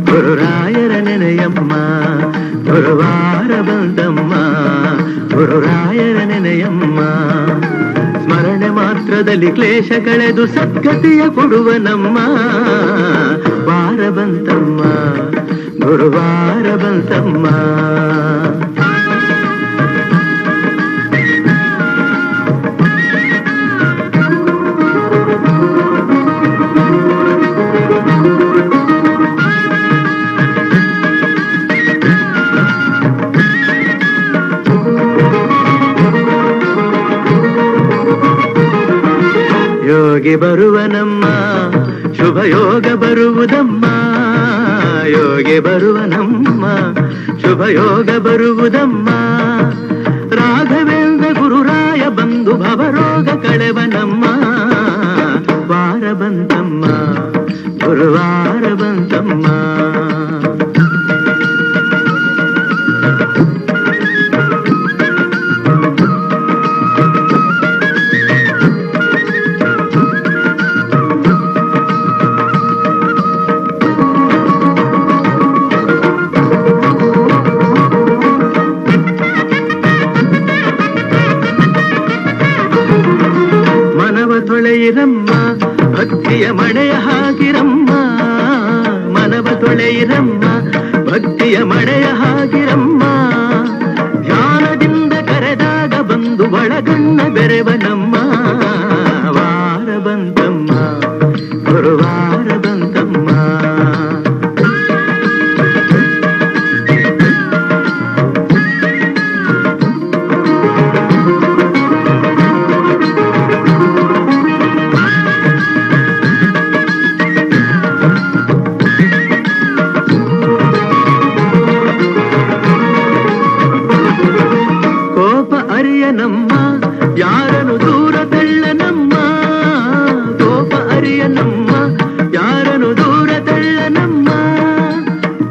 ಗುರುರಾಯರ ನೆನೆಯಮ್ಮ, ಗುರುವಾರ ಬಂದಮ್ಮ, ಗುರುರಾಯರ ನೆನೆಯಮ್ಮ. ಸ್ಮರಣೆ ಮಾತ್ರದಲ್ಲಿ ಕ್ಲೇಶ ಕಳೆದು ಸದ್ಗತಿಯ ಕೊಡುವನಮ್ಮ. ವಾರ ಬಂತಮ್ಮ, ಗುರುವಾರ ಬಂತಮ್ಮ. ಯೋಗಿ ಬರುವನಮ್ಮ, ಶುಭ ಯೋಗ ಬರುವುದಮ್ಮ. ಯೋಗಿ ಬರುವನಮ್ಮ, ಶುಭ ಯೋಗ ಬರುವುದಮ್ಮ. ರಾಘವೇಂದ್ರ ಗುರುರಾಯ ಬಂದು ಭವರೋಗ ಕಳೆವನಮ್ಮ. ವಾರ ಬಂತಮ್ಮ, ಗುರುವಾರ ಬಂತಮ್ಮ. ತೊಳೆಯಿರಮ್ಮ, ಭಕ್ತಿಯ ಮಳೆಯ ಹಾಕಿರಮ್ಮ. ಮನವ ತೊಳೆಯಿರಮ್ಮ, ಭಕ್ತಿಯ ಮಳೆಯ ಹಾಕಿರಮ್ಮ. ಧ್ಯಾನದಿಂದ ಕರೆದಾಗ ಬಂದು ಒಳಗಣ್ಣ ಬೆರೆವನಮ್ಮ. ವಾರ ಬಂತಮ್ಮ, ಗುರುವಾರ ಬಂತಮ್ಮ. ಅರಿಯನಮ್ಮ, ಯಾರನು ದೂರ ತಳ್ಳನಮ್ಮ. ಕೋಪ ಅರಿಯನಮ್ಮ, ಯಾರನು ದೂರ ತಳ್ಳನಮ್ಮ.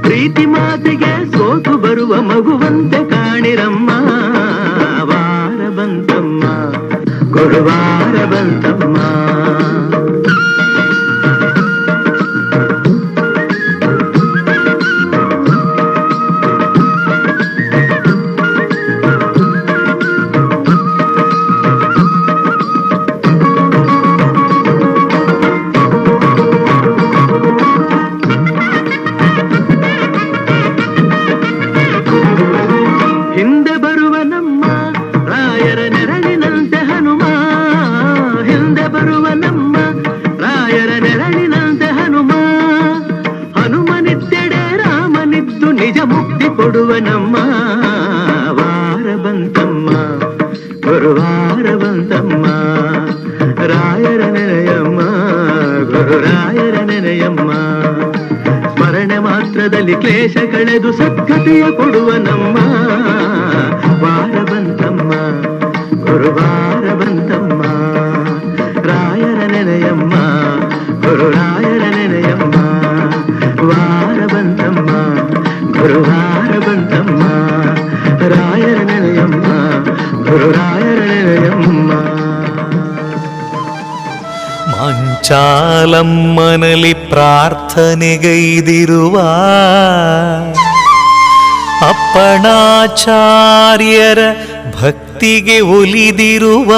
ಪ್ರೀತಿ ಮಾತಿಗೆ ಸೋತು ಬರುವ ಮಗುವಂತೆ ಕಾಣಿರಮ್ಮ. ವಾರ ಬಂತಮ್ಮ, ಗುರುವಾರ ಬಂತಮ್ಮ. ಹಿಂದೆ ಬರುವನಮ್ಮ, ರಾಯರ ನೆರಳಿನಂತೆ ಹನುಮ. ಹಿಂದೆ ಬರುವನಮ್ಮ, ರಾಯರ ನೆರಳಿನಂತೆ ಹನುಮ. ಹನುಮನಿದ್ದೆಡೆ ರಾಮನಿದ್ದು ನಿಜ ಮುಕ್ತಿ ಕೊಡುವನಮ್ಮ. ವಾರ ಬಂತಮ್ಮ, ಗುರುವಾರ ಬಂತಮ್ಮ. ರಾಯರ ನೆನೆಯಮ್ಮ, ಗುರುರಾಯರ ನೆನೆಯಮ್ಮ. ಸ್ಮರಣೆ ಮಾತ್ರದಲ್ಲಿ ಕ್ಲೇಶ ಕಳೆದು ಸದ್ಗತಿಯ ಕೊಡುವನಮ್ಮ. ವಾರ ಬಂತಮ್ಮ, ಗುರುವಾರ ಬಂತಮ್ಮ. ರಾಯರ ನೆನೆಯಮ್ಮ, ಗುರುರಾಯರ ನೆನೆಯಮ್ಮ. ವಾರ ಬಂತಮ್ಮ, ಗುರುವಾರ ಬಂತಮ್ಮ. ರಾಯರ ನೆನೆಯಮ್ಮ, ಗುರುರಾಯರ ನೆನೆಯಮ್ಮ. ಮಾಂಚಾಲಮ್ಮನಲ್ಲಿ ಪ್ರಾರ್ಥನೆಗೈದಿರುವ ಅಪ್ಪಣಾಚಾರ್ಯರ ಭಕ್ತಿಗೆ ಒಲಿದಿರುವ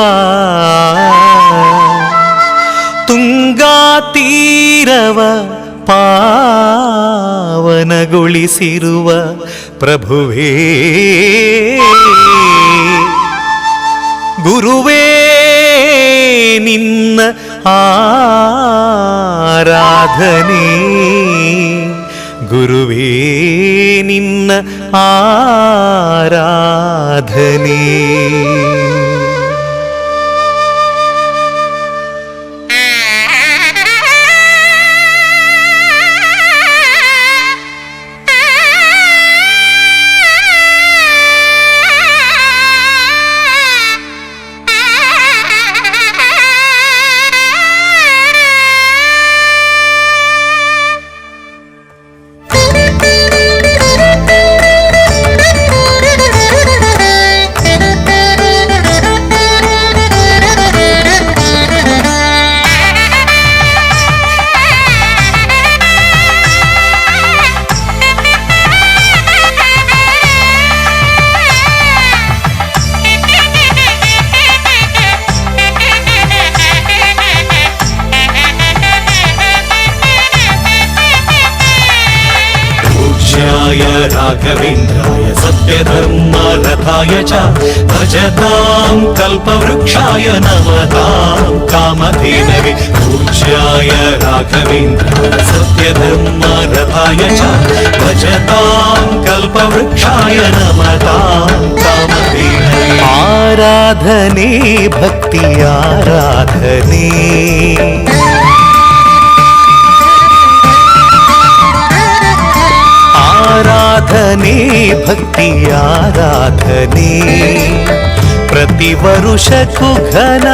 ತುಂಗಾ ತೀರವ ಪಾವನಗೊಳಿಸಿರುವ ಪ್ರಭುವೇ ಗುರುವೇ ನಿನ್ನ ಆರಾಧನೆ. ಗುರುವೇ ನಿನ್ನ ಆರಾಧನೆ. राघवेन्द्राय सत्यधर्मरथाय च भजतां कल्पवृक्षाय नमतां कामधेनवे पूज्याय राघवेन्द्राय सत्यधर्मरथाय च भजतां कल्पवृक्षाय नमतां कामधेनवे आराधने भक्ति आराधने ಆರಾಧನೆ ಭಕ್ತಿ ಆರಾಧನೆ ಪ್ರತಿ ವರುಷಕ್ಕೂ ಘನ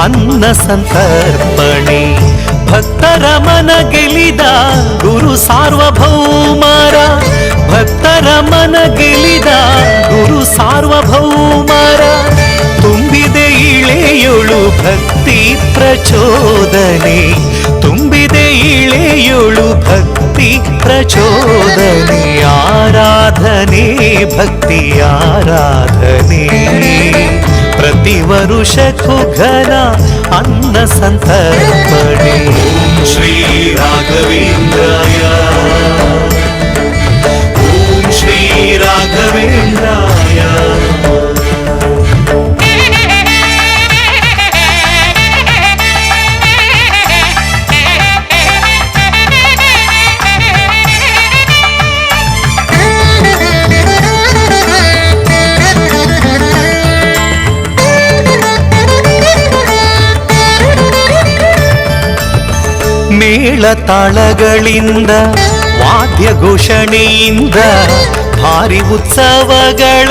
ಅನ್ನ ಸಂತರ್ಪಣೆ ಭಕ್ತರ ಮನ ಗೆಲಿದ ಗುರು ಸಾರ್ವಭೌಮರ ಭಕ್ತರ ಮನ ಗೆಲಿದ ಗುರು ಸಾರ್ವಭೌಮರ ತುಂಬಿದೆ ಇಳೆಯೊಳು ಭಕ್ತಿ ಪ್ರಚೋದನೆ ತುಂಬಿದೆ ಇಳೆಯೊಳು ಭಕ್ತಿ ಪ್ರಚೋದನೆ ಆರಾಧನೆ ಭಕ್ತಿ ಆರಾಧನೆ ಪ್ರತಿ ವರುಷಕ್ಕೂ ಘನ ಅನ್ನ ಸಂತರ್ಪಣೆ ಶ್ರೀ ರಾಘವೇಂದ್ರಾಯ ಓಂ ಶ್ರೀ ರಾಘವೇಂದ್ರಾಯ ಮೇಳ ತಾಳಗಳಿಂದ ವಾದ್ಯ ಘೋಷಣೆಯಿಂದ ಭಾರಿ ಉತ್ಸವಗಳ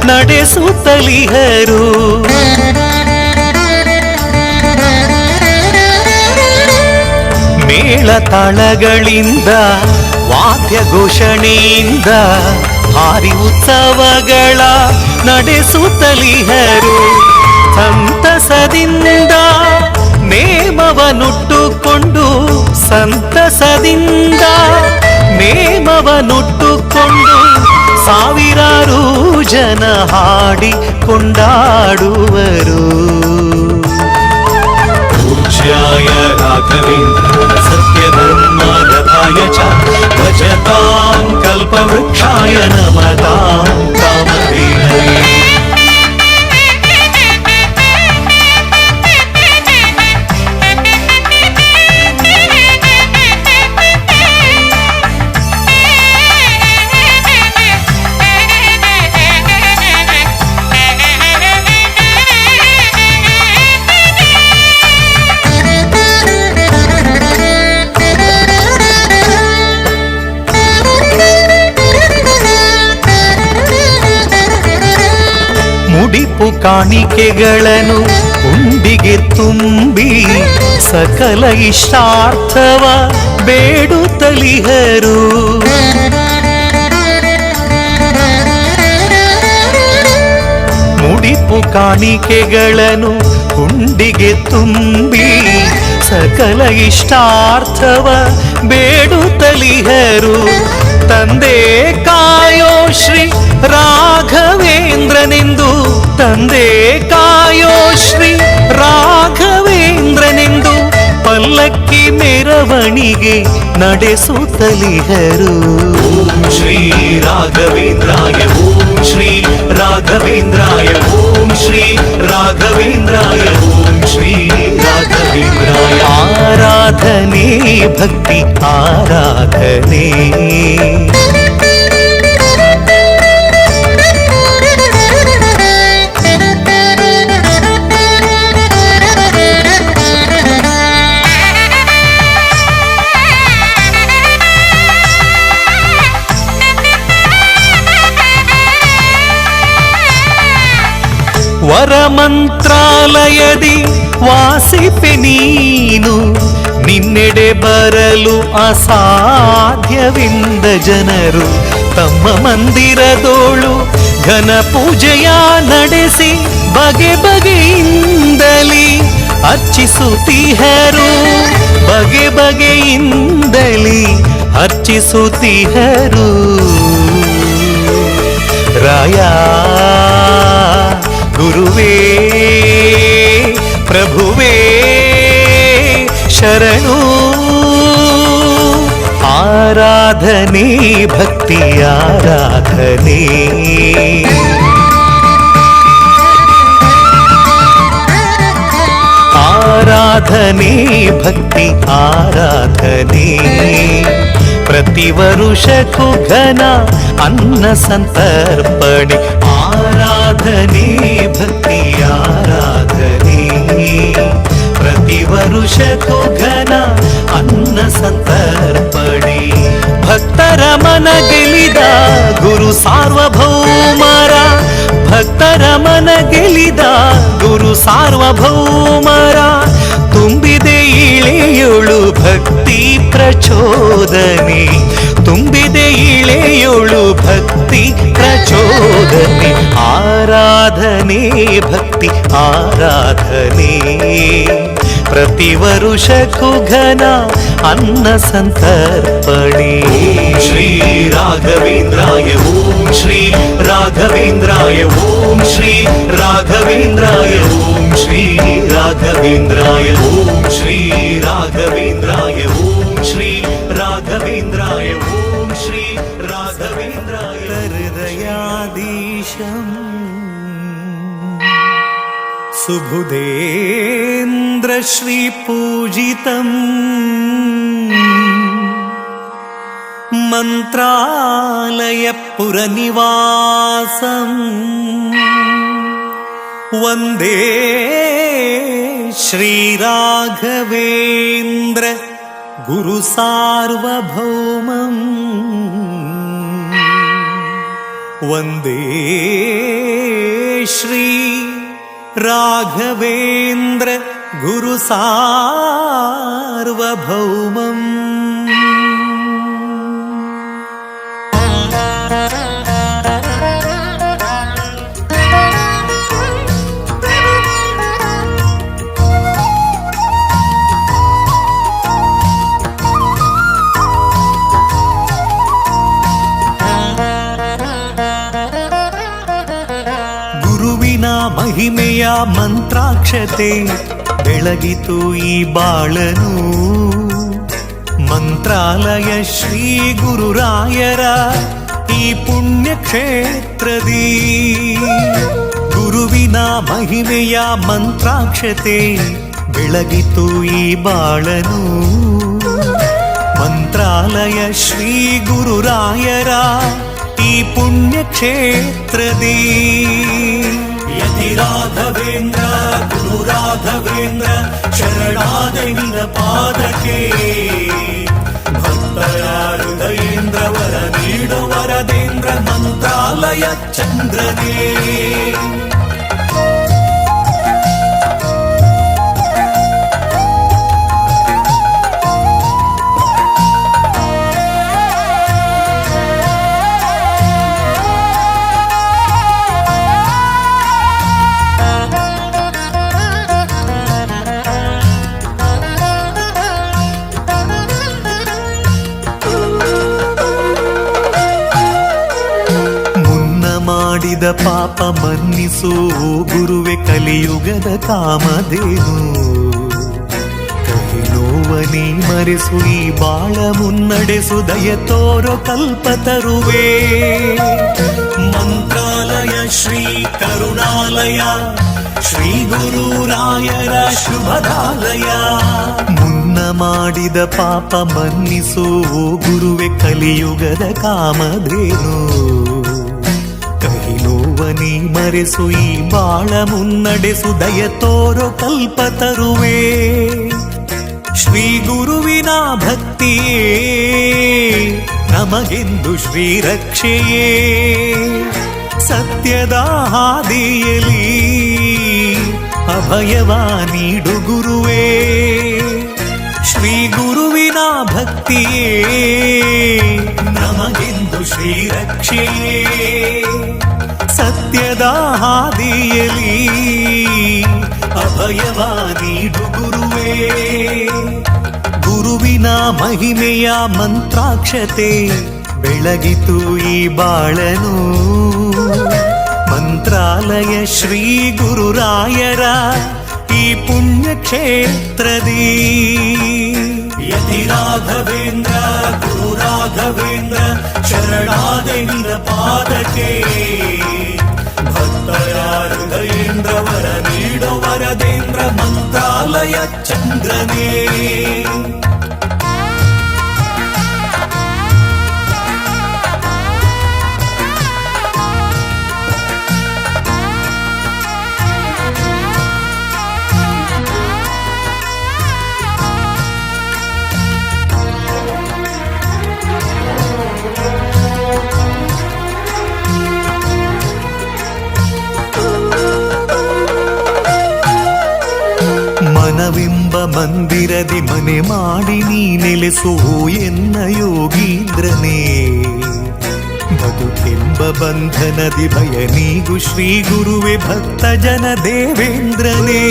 ನಡೆಸುತ್ತಲಿಹರು ಮೇಳ ತಾಳಗಳಿಂದ ವಾದ್ಯ ಘೋಷಣೆಯಿಂದ ಭಾರಿ ಉತ್ಸವಗಳ ನಡೆಸುತ್ತಲಿಹರು ಸಂತಸದಿಂದ ನೇಮವನುಟ್ಟುಕೊಂಡು ಸಂತಸದಿಂದ ನೇಮವನುಟ್ಟುಕೊಂಡು ಸಾವಿರಾರು ಜನ ಹಾಡಿ ಕೊಂಡಾಡುವರು पूज्याय राघवेन्द्राय सत्यधर्मरथाय च भजतां कल्पवृक्षाय नमतां कामधेनवे ಮುಡಿಪು ಕಾಣಿಕೆಗಳನ್ನು ಉಂಡಿಗೆ ತುಂಬಿ ಸಕಲ ಇಷ್ಟಾರ್ಥವ ಬೇಡುತ್ತಲಿಹರು ಮುಡಿಪು ಕಾಣಿಕೆಗಳನ್ನು ಉಂಡಿಗೆ ತುಂಬಿ ಸಕಲ ಇಷ್ಟಾರ್ಥವ ಬೇಡುತ್ತಲಿಹರು ತಂದೆ ಕಾಯೋ ಶ್ರೀ ರಾಘವೇಂದ್ರನೆಂದು ತಂದೆ ಕಾಯೋ ಶ್ರೀ ರಾಘವೇಂದ್ರನೆಂದು ಪಲ್ಲಕ್ಕಿ ಮೆರವಣಿಗೆ ನಡೆಸುತ್ತಲಿಹರು ಓಂ ಶ್ರೀ ರಾಘವೇಂದ್ರಾಯ ಓಂ ಶ್ರೀ ರಾಘವೇಂದ್ರಾಯ ಓಂ ಶ್ರೀ ರಾಘವೇಂದ್ರಾಯ ಓಂ ಶ್ರೀ ರಾಘವೇಂದ್ರಾಯ ಆರಾಧನೆ ಭಕ್ತಿ ಆರಾಧನೆ ವರಮಂತ್ರಾಲಯದಿ ವಾಸಿಪೆ ನೀನು ನಿನ್ನೆಡೆ ಬರಲು ಅಸಾಧ್ಯವೆಂದ ಜನರು ತಮ್ಮ ಮಂದಿರದೋಳು ಘನ ಪೂಜೆಯ ನಡೆಸಿ ಬಗೆ ಬಗೆಯಿಂದಲಿ ಅರ್ಚಿಸುತ್ತಿಹರು ಬಗೆ ಬಗೆಯಿಂದಲಿ ಅರ್ಚಿಸುತ್ತಿಹರು ರಾಯ ಗುರುವೇ ಪ್ರಭುವೇ ಶರಣು ಆರಾಧನೆ ಭಕ್ತಿ ಆರಾಧನೆ ಆರಾಧನೆ ಭಕ್ತಿ ಆರಾಧನೆ ಪ್ರತಿ ವರುಷಕ್ಕೂ ಘನ ಅನ್ನ ಸಂತರ್ಪಣೆ ಆರಾಧನೆ ಭಕ್ತಿ ಆರಾಧನೆ ಪ್ರತಿ ವರುಷಕ್ಕೂ ಘನ ಅನ್ನ ಸಂತರ್ಪಣೆ ಭಕ್ತರ ಮನ ಗೆಲಿದ ಗುರು ಸಾರ್ವಭೌಮರ ಭಕ್ತರ ಮನ ಗೆಲಿದ ಗುರು ಸಾರ್ವಭೌಮರ ತುಂಬಿದೆ ಇಳೆಯೋಳು ಭಕ್ತಿ ಪ್ರಚೋದನೆ ತುಂಬಿದೆ ಇಳೆಯೋಳು ಭಕ್ತಿ ಪ್ರಚೋದನೆ ಆರಾಧನೆ ಭಕ್ತಿ ಆರಾಧನೆ ಪ್ರತಿ ವರುಷಕ್ಕೂ ಘನ ಅನ್ನ ಸಂತರ್ಪಣೆ ಶ್ರೀ ರಾಘವೇಂದ್ರಾಯ ಓಂ ಶ್ರೀ ರಾಘವೇಂದ್ರಾಯ ಓಂ ಶ್ರೀ ರಾಘವೇಂದ್ರಾಯ ಓಂ ಶ್ರೀ ರಾಘವೇಂದ್ರಾಯ ಓಂ ಶ್ರೀ ರಾಘವೇಂದ್ರಾಯ ಓಂ ಶ್ರೀ ರಾಘವೇಂದ್ರಾಯ ಓಂ ಶ್ರೀ ರಾಘವೇಂದ್ರಾಯ ಹೃದಯಾಧೀಶಂ ಸುಬುಧೇಂದ್ರ ಶ್ರೀ ಪೂಜಿತಂ ಮಂತ್ರಾಲಯ ಪುರನಿವಾಸಂ ವಂದೇ ಶ್ರೀ ರಾಘವೇಂದ್ರ ಗುರು ಸಾರ್ವಭೌಮಂ ವಂದೇ ಶ್ರೀ ರಾಘವೇಂದ್ರ ಗುರು ಸಾರ್ವಭೌಮಂ ಮಹಿಮೆಯ ಮಂತ್ರಾಕ್ಷತೆ ಬೆಳಗಿತು ಈ ಬಾಳನು ಮಂತ್ರಾಲಯ ಶ್ರೀ ಗುರುರಾಯರ ಈ ಪುಣ್ಯ ಕ್ಷೇತ್ರದಿ ಗುರುವಿನ ಮಹಿಮೆಯ ಮಂತ್ರಾಕ್ಷತೆ ಬೆಳಗಿತು ಈ ಬಾಳನು ಮಂತ್ರಾಲಯ ಶ್ರೀ ಗುರುರಾಯರ ಈ ಪುಣ್ಯ ಕ್ಷೇತ್ರದಿ ಯತಿ ರಾಘವೇಂದ್ರ ಗುರು ರಾಘವೇಂದ್ರ ಶರಣಾದ ನಿನ್ನ ಪಾದಕ್ಕೆ ಭಕ್ತರ ಹೃದಯೇಂದ್ರ ವರ ನೀಡು ವರದೇಂದ್ರ ಮಂತ್ರಾಲಯ ಚಂದ್ರನೇ ಮಾಡಿದ ಪಾಪ ಮನ್ನಿಸು ಗುರುವೆ ಕಲಿಯುಗದ ಕಾಮಧೇನು ಕಹಿ ನೋವನಿ ಮರೆಸು ಈ ಬಾಳ ಮುನ್ನಡೆಸು ದಯ ತೋರೋ ಕಲ್ಪತರುವೆ ಮಂತ್ರಾಲಯ ಶ್ರೀ ಕರುಣಾಲಯ ಶ್ರೀ ಗುರುರಾಯರ ಶುಭದಾಲಯ ಮುನ್ನ ಮಾಡಿದ ಪಾಪ ಮನ್ನಿಸು ಗುರುವೆ ಕಲಿಯುಗದ ಕಾಮಧೇನು ನೋವನಿ ಮರೆಸು ಈ ಬಾಳ ಮುನ್ನಡೆಸು ದಯ ತೋರೋ ಕಲ್ಪತರುವೆ ಶ್ರೀ ಗುರುವಿನ ಭಕ್ತಿಯೇ ನಮಗೆಂದು ಶ್ರೀ ರಕ್ಷೆಯೇ ಸತ್ಯದ ಹಾದಿಯಲಿ ಅಭಯವ ನೀಡು ಗುರುವೇ ಶ್ರೀ ಗುರುವಿನ ಭಕ್ತಿಯೇ ನಮಗೆಂದು ಶ್ರೀ ರಕ್ಷೆಯೇ ಸತ್ಯದ ಹಾದಿಯಲಿ ಅಭಯವ ನೀಡು ಗುರುವೇ ಗುರುವಿನ ಮಹಿಮೆಯ ಮಂತ್ರಾಕ್ಷತೆ ಬೆಳಗಿತು ಈ ಬಾಳನು ಮಂತ್ರಾಲಯ ಶ್ರೀ ಗುರುರಾಯರ ಈ ಪುಣ್ಯ ಕ್ಷೇತ್ರದಿ ಯತಿ ರಾಘವೇಂದ್ರ ಗುರು ರಾಘವೇಂದ್ರ ಶರಣಾದೆ ನಿನ್ನ ಪಾದಕ್ಕೆ ಭಕ್ತರ ಹೃದಯೇಂದ್ರ ವರ ನೀಡೋ ವರದೇಂದ್ರ ಮಂತ್ರಾಲಯ ಚಂದ್ರನೇ ಮನವೆಂಬ ಮಂದಿರದಿ ಮನೆ ಮಾಡಿ ನೀ ನೆಲೆಸೋ ಎನ್ನ ಯೋಗೀಂದ್ರನೇ ಬದುಕೆಂಬ ಬಂಧನದಿ ಭಯ ನೀಗು ಶ್ರೀ ಗುರುವೆ ಭಕ್ತ ಜನ ದೇವೇಂದ್ರನೇ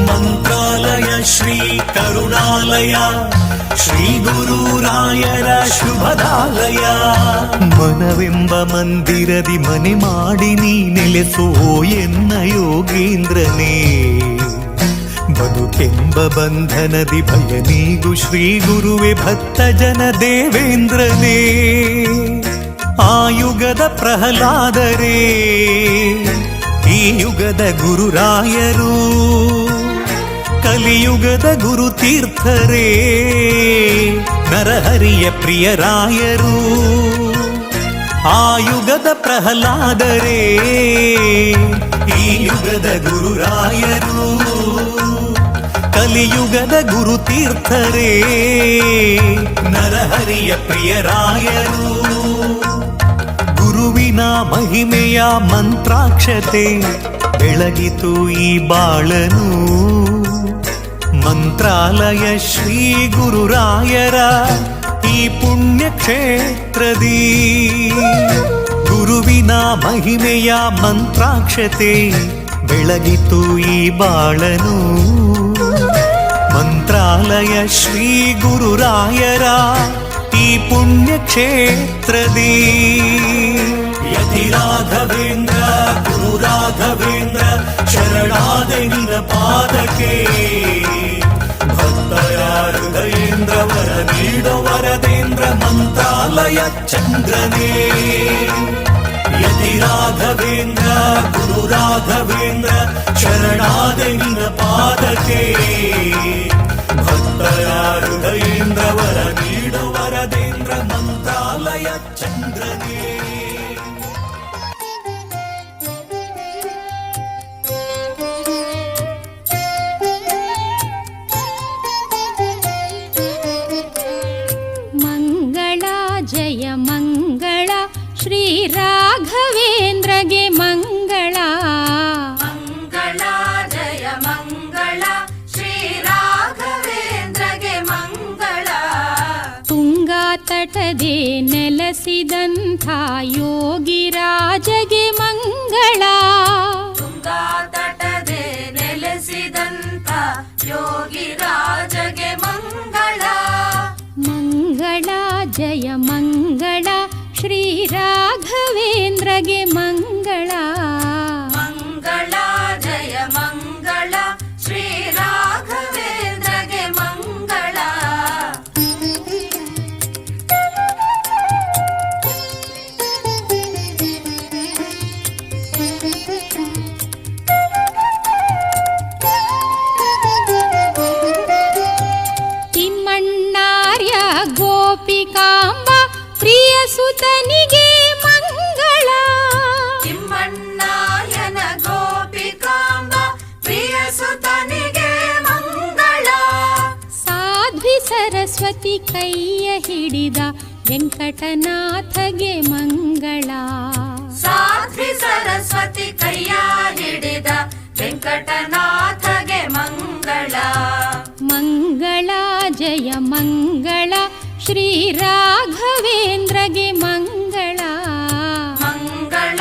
ಮಂತ್ರಾಲಯ ಶ್ರೀ ಕರುಣಾಲಯ ಶ್ರೀ ಗುರುರಾಯರ ಶುಭದಾಲಯ ಮನವೆಂಬ ಮಂದಿರದಿ ಮನೆ ಮಾಡಿ ನೀ ನೆಲೆಸೋ ಎನ್ನ ಯೋಗೀಂದ್ರನೇ ಬದುಕೆಂಬ ಬಂಧನದಿ ಭಯ ನೀಗು ಶ್ರೀ ಗುರುವೆ ಭಕ್ತ ಜನ ದೇವೇಂದ್ರನೇ ಆಯುಗದ ಪ್ರಹ್ಲಾದರೇ ಈ ಯುಗದ ಗುರುರಾಯರು ಕಲಿಯುಗದ ಗುರು ತೀರ್ಥರೇ ನರಹರಿಯ ಪ್ರಿಯರಾಯರು ಆಯುಗದ ಪ್ರಹ್ಲಾದರೇ ಈ ಯುಗದ ಗುರುರಾಯರು ಕಲಿಯುಗದ ಗುರು ತೀರ್ಥರೇ ನರಹರಿಯ ಪ್ರಿಯರಾಯರು ಗುರುವಿನ ಮಹಿಮೆಯ ಮಂತ್ರಾಕ್ಷತೆ ಬೆಳಗಿತು ಈ ಬಾಳನು ಮಂತ್ರಾಲಯ ಶ್ರೀ ಗುರುರಾಯರ ಈ ಪುಣ್ಯ ಕ್ಷೇತ್ರದಿ ಗುರುವಿನ ಮಹಿಮೆಯ ಮಂತ್ರಾಕ್ಷತೆ ಬೆಳಗಿತು ಈ ಬಾಳನು ಮಂತ್ರಾಲಯ ಶ್ರೀ ಗುರುರಾಯರ ಈ ಪುಣ್ಯ ಕ್ಷೇತ್ರದಿ ಯತಿ ರಾಘವೇಂದ್ರ ಗುರು ರಾಘವೇಂದ್ರ ಶರಣಾದೆ ನಿನ್ನ ಪಾದಕ್ಕೆ ಭಕ್ತರ ಹೃದಯೇಂದ್ರ ವರ ನೀಡೋ ವರದೇಂದ್ರ ಮಂತ್ರಾಲಯ ಚಂದ್ರನೇ ಯತಿ ರಾಘವೇಂದ್ರ ಗುರು ರಾಘವೇಂದ್ರ ಶರಣಾದೆ ನಿನ್ನ ಪಾದಕ್ಕೆ ಭಕ್ತರ ಹೃದಯೇಂದ್ರ ವರ ನೀಡೋ ವರದೇಂದ್ರ ಮಂತ್ರಾಲಯ ಚಂದ್ರನೇ ಜಯ ಮಂಗಳ ಶ್ರೀ ರಾಘವೇಂದ್ರಗೆ ಮಂಗಳ ಮಂಗಳ ಜಯ ಮಂಗಳ ಶ್ರೀ ರಾಘವೇಂದ್ರಗೆ ಮಂಗಳ ತುಂಗಾ ತಟದೆ ನೆಲೆಸಿದಂಥ ಯೋಗಿರಾಜಗೆ ಮಂಗಳ ತುಂಗಾ ತಟದೆ ನೆಲೆಸಿದಂಥ ಯೋಗಿರಾಜಗೆ ಮಂಗಳ ಮಂಗಳ ಜಯ ಮಂಗಳ ಶ್ರೀ ರಾಘವೇಂದ್ರಗೆ ಮಂಗಳ ಮಂಗಳ ಜಯ ಮಂಗಳ ಶ್ರೀ ರಾಘವೇಂದ್ರಗೆ ಮಂಗಳ ತಿಮ್ಮಣ್ಣಾರ್ಯ ಗೋಪಿಕಾಂಬ ಪ್ರಿಯ ಸುತನಿಗೆ ಮಂಗಳ ತಿಮ್ಮಣ್ಣಾಯನ ಗೋಪಿಕಾಂಬ ಪ್ರಿಯ ಸುತನಿಗೆ ಮಂಗಳ ಸಾಧ್ವಿ ಸರಸ್ವತಿ ಕೈಯ ಹಿಡಿದ ವೆಂಕಟನಾಥಗೆ ಮಂಗಳ ಸಾಧ್ವಿ ಸರಸ್ವತಿ ಕೈಯ ಹಿಡಿದ ವೆಂಕಟನಾಥಗೆ ಮಂಗಳ ಮಂಗಳ ಜಯ ಮಂಗಳ ಶ್ರೀ ರಾಘವೇಂದ್ರಗೆ ಮಂಗಳ ಮಂಗಳ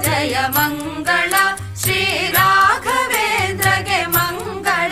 ಜಯ ಮಂಗಳ ಶ್ರೀ ರಾಘವೇಂದ್ರಗೆ ಮಂಗಳ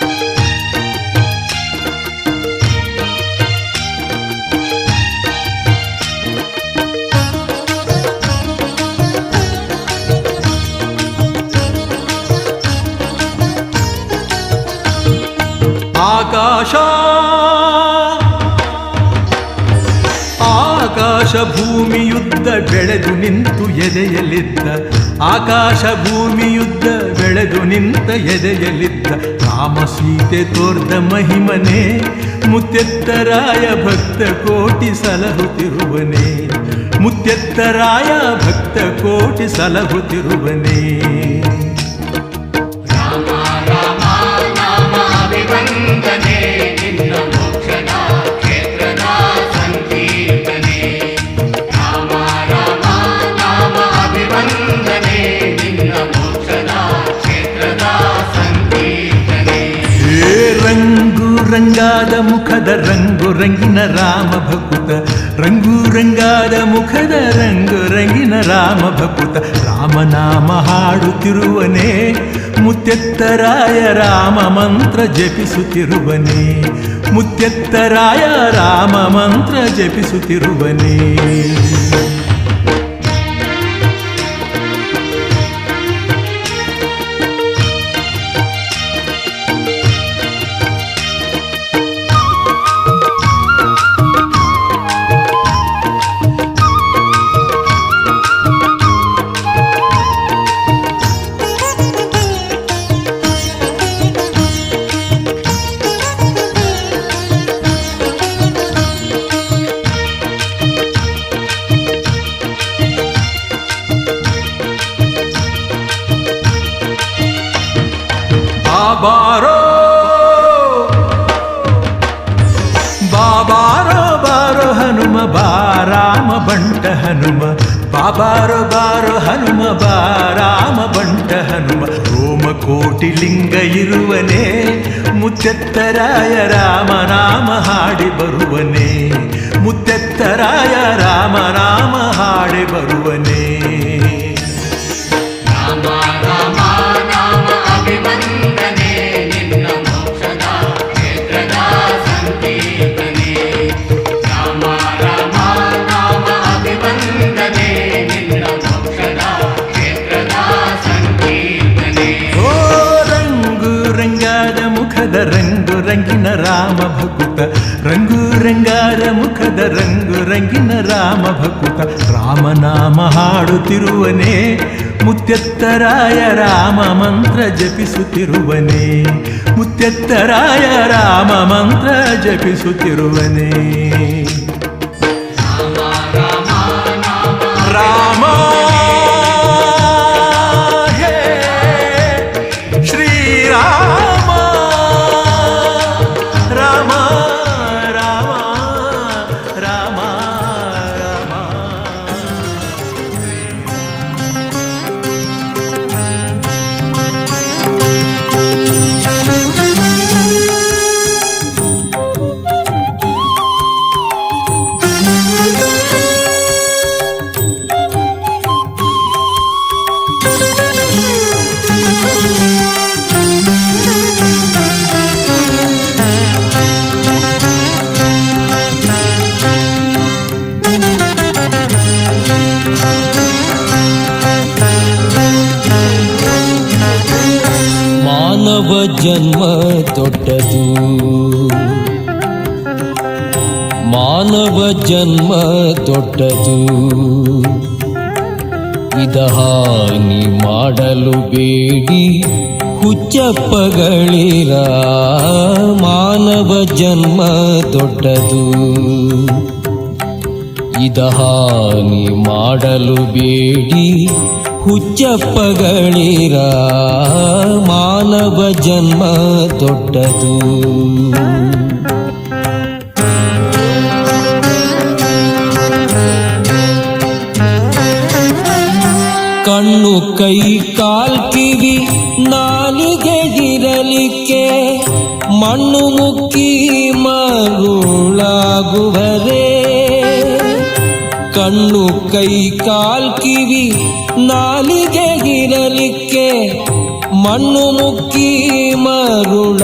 ಆಕಾಶ ಭೂಮಿಯುದ್ದ ಬೆಳೆದು ನಿಂತು ಎದೆಯಲಿದ್ದ ಆಕಾಶ ಭೂಮಿಯುದ್ದ ಬೆಳೆದು ನಿಂತ ಎದೆಯಲಿದ್ದ ರಾಮ ಸೀತೆ ತೋರ್ದ ಮಹಿಮನೆ ಮುತ್ತೆತ್ತರಾಯ ಭಕ್ತ ಕೋಟಿ ಸಲಹುತ್ತಿರುವನೇ ಮುತ್ತೆತ್ತರಾಯ ಭಕ್ತ ಕೋಟಿ ಸಲಹುತ್ತಿರುವನೇ ರಾಮ ರಾಮ ನಾಮ ಅಭಿವಂದನೆ ನಿನ್ನ ಮೋಕ್ಷದ ಕ್ಷೇತ್ರದ ಸಂಕೀರ್ತನೆ ರಾಮ ರಾಮ ನಾಮ ಅಭಿವಂದನೆ ನಿನ್ನ ಮೋಕ್ಷದ ಕ್ಷೇತ್ರದ ಸಂಕೀರ್ತನೆ ಹೇ ರಂಗು ರಂಗಾದ ಮುಖದ ರಂಗು ರಂಗಿನ ರಾಮ ಭಕುತ ರಂಗು ರಂಗಾದ ಮುಖದ ರಂಗು ರಂಗಿನ ರಾಮ ಭಕುತ ರಾಮನಾಮ ಹಾಡುತ್ತಿರುವನೇ ಮುತ್ತೆತ್ತರಾಯ ರಾಮ ಮಂತ್ರ ಜಪಿಸುತ್ತಿರುವನೇ ಮುತ್ತೆತ್ತರಾಯ ರಾಮ ಮಂತ್ರ ಜಪಿಸುತ್ತಿರುವನೇ ಬಾರೋ ಬಾಬಾರೋ ಬಾರೋ ಹನುಮ ಬಾರಾಮ ಬಂಟ ಹನುಮ ಬಾಬಾರೋ ಬಾರೋ ಹನುಮ ಬಾರಾಮ ಬಂಟ ಹನುಮ ರೋಮಕೋಟಿ ಲಿಂಗ ಇರುವನೇ ಮುತ್ತೆತ್ತರಾಯ ರಾಮನಾಮ ಹಾಡಿ ಬರುವನೇ ಮುತ್ತೆತ್ತರಾಯ ರಾಮನಾಮ ಹಾಡಿ ಬರುವನೇ ರಾಮ ರಾಮ ನಾಮ ಅಭಿವಂದನೆ ನಿನ್ನ ಮೋಕ್ಷದ ಕ್ಷೇತ್ರದ ಸಂಕೀರ್ತನೆ ರಾಮ ರಾಮ ನಾಮ ಅಭಿವಂದನೆ ನಿನ್ನ ಮೋಕ್ಷದ ಕ್ಷೇತ್ರದ ಸಂಕೀರ್ತನೆ ಓ ರಂಗು ರಂಗಾದ ಮುಖದ ರಂಗು ರಂಗಿನ ರಾಮ ಭಕುತ ರಂಗು ರಂಗಾದ ಮುಖದ ರಂಗು ರಂಗಿನ ರಾಮ ಭಕುತ ರಾಮನಾಮ ಹಾಡುತ್ತಿರುವನೇ ಮುತ್ತೆತ್ತರಾಯ ರಾಮ ಮಂತ್ರ ಜಪಿಸುತ್ತಿರುವನೇ ಮುತ್ತೆತ್ತರಾಯ ರಾಮ ಮಂತ್ರ ಜಪಿಸುತ್ತಿರುವನೇ ರಾಮ ಹೇ ಶ್ರೀರಾಮ ರಾಮ ರಾಮ ರಾಮ ರಾಮ ಮಾನವ ಜನ್ಮ ದೊಡ್ಡದು ಮಾನವ ಜನ್ಮ ದೊಡ್ಡದು ಇದ ಹಾನಿ ಮಾಡಲು ಬೇಡಿ ಹುಚ್ಚಪ್ಪಗಳಿರ ಮಾನವ ಜನ್ಮ ದೊಡ್ಡದು ಇದ ಹಾನಿ ಮಾಡಲು ಬೇಡಿ ಹುಚ್ಚಪ್ಪಗಳಿರ ಮಾನವ ಜನ್ಮ ದೊಡ್ಡದು ಕಣ್ಣು ಕೈ ಕಾಲ್ ಕಿವಿ ನಾಲಿಗೆ ಇರಲಿಕ್ಕೆ ಮಣ್ಣು ಮುಕ್ಕಿ ಮರುಳಾಗುವರೇ ಕಣ್ಣು ಕೈ ಕಾಲ್ ಕಿವಿ ನಾಲಿಗೆ ಇರಲಿಕ್ಕೆ ಮಣ್ಣು ಮುಕ್ಕಿ ಮರುಳಾಗುವರೇ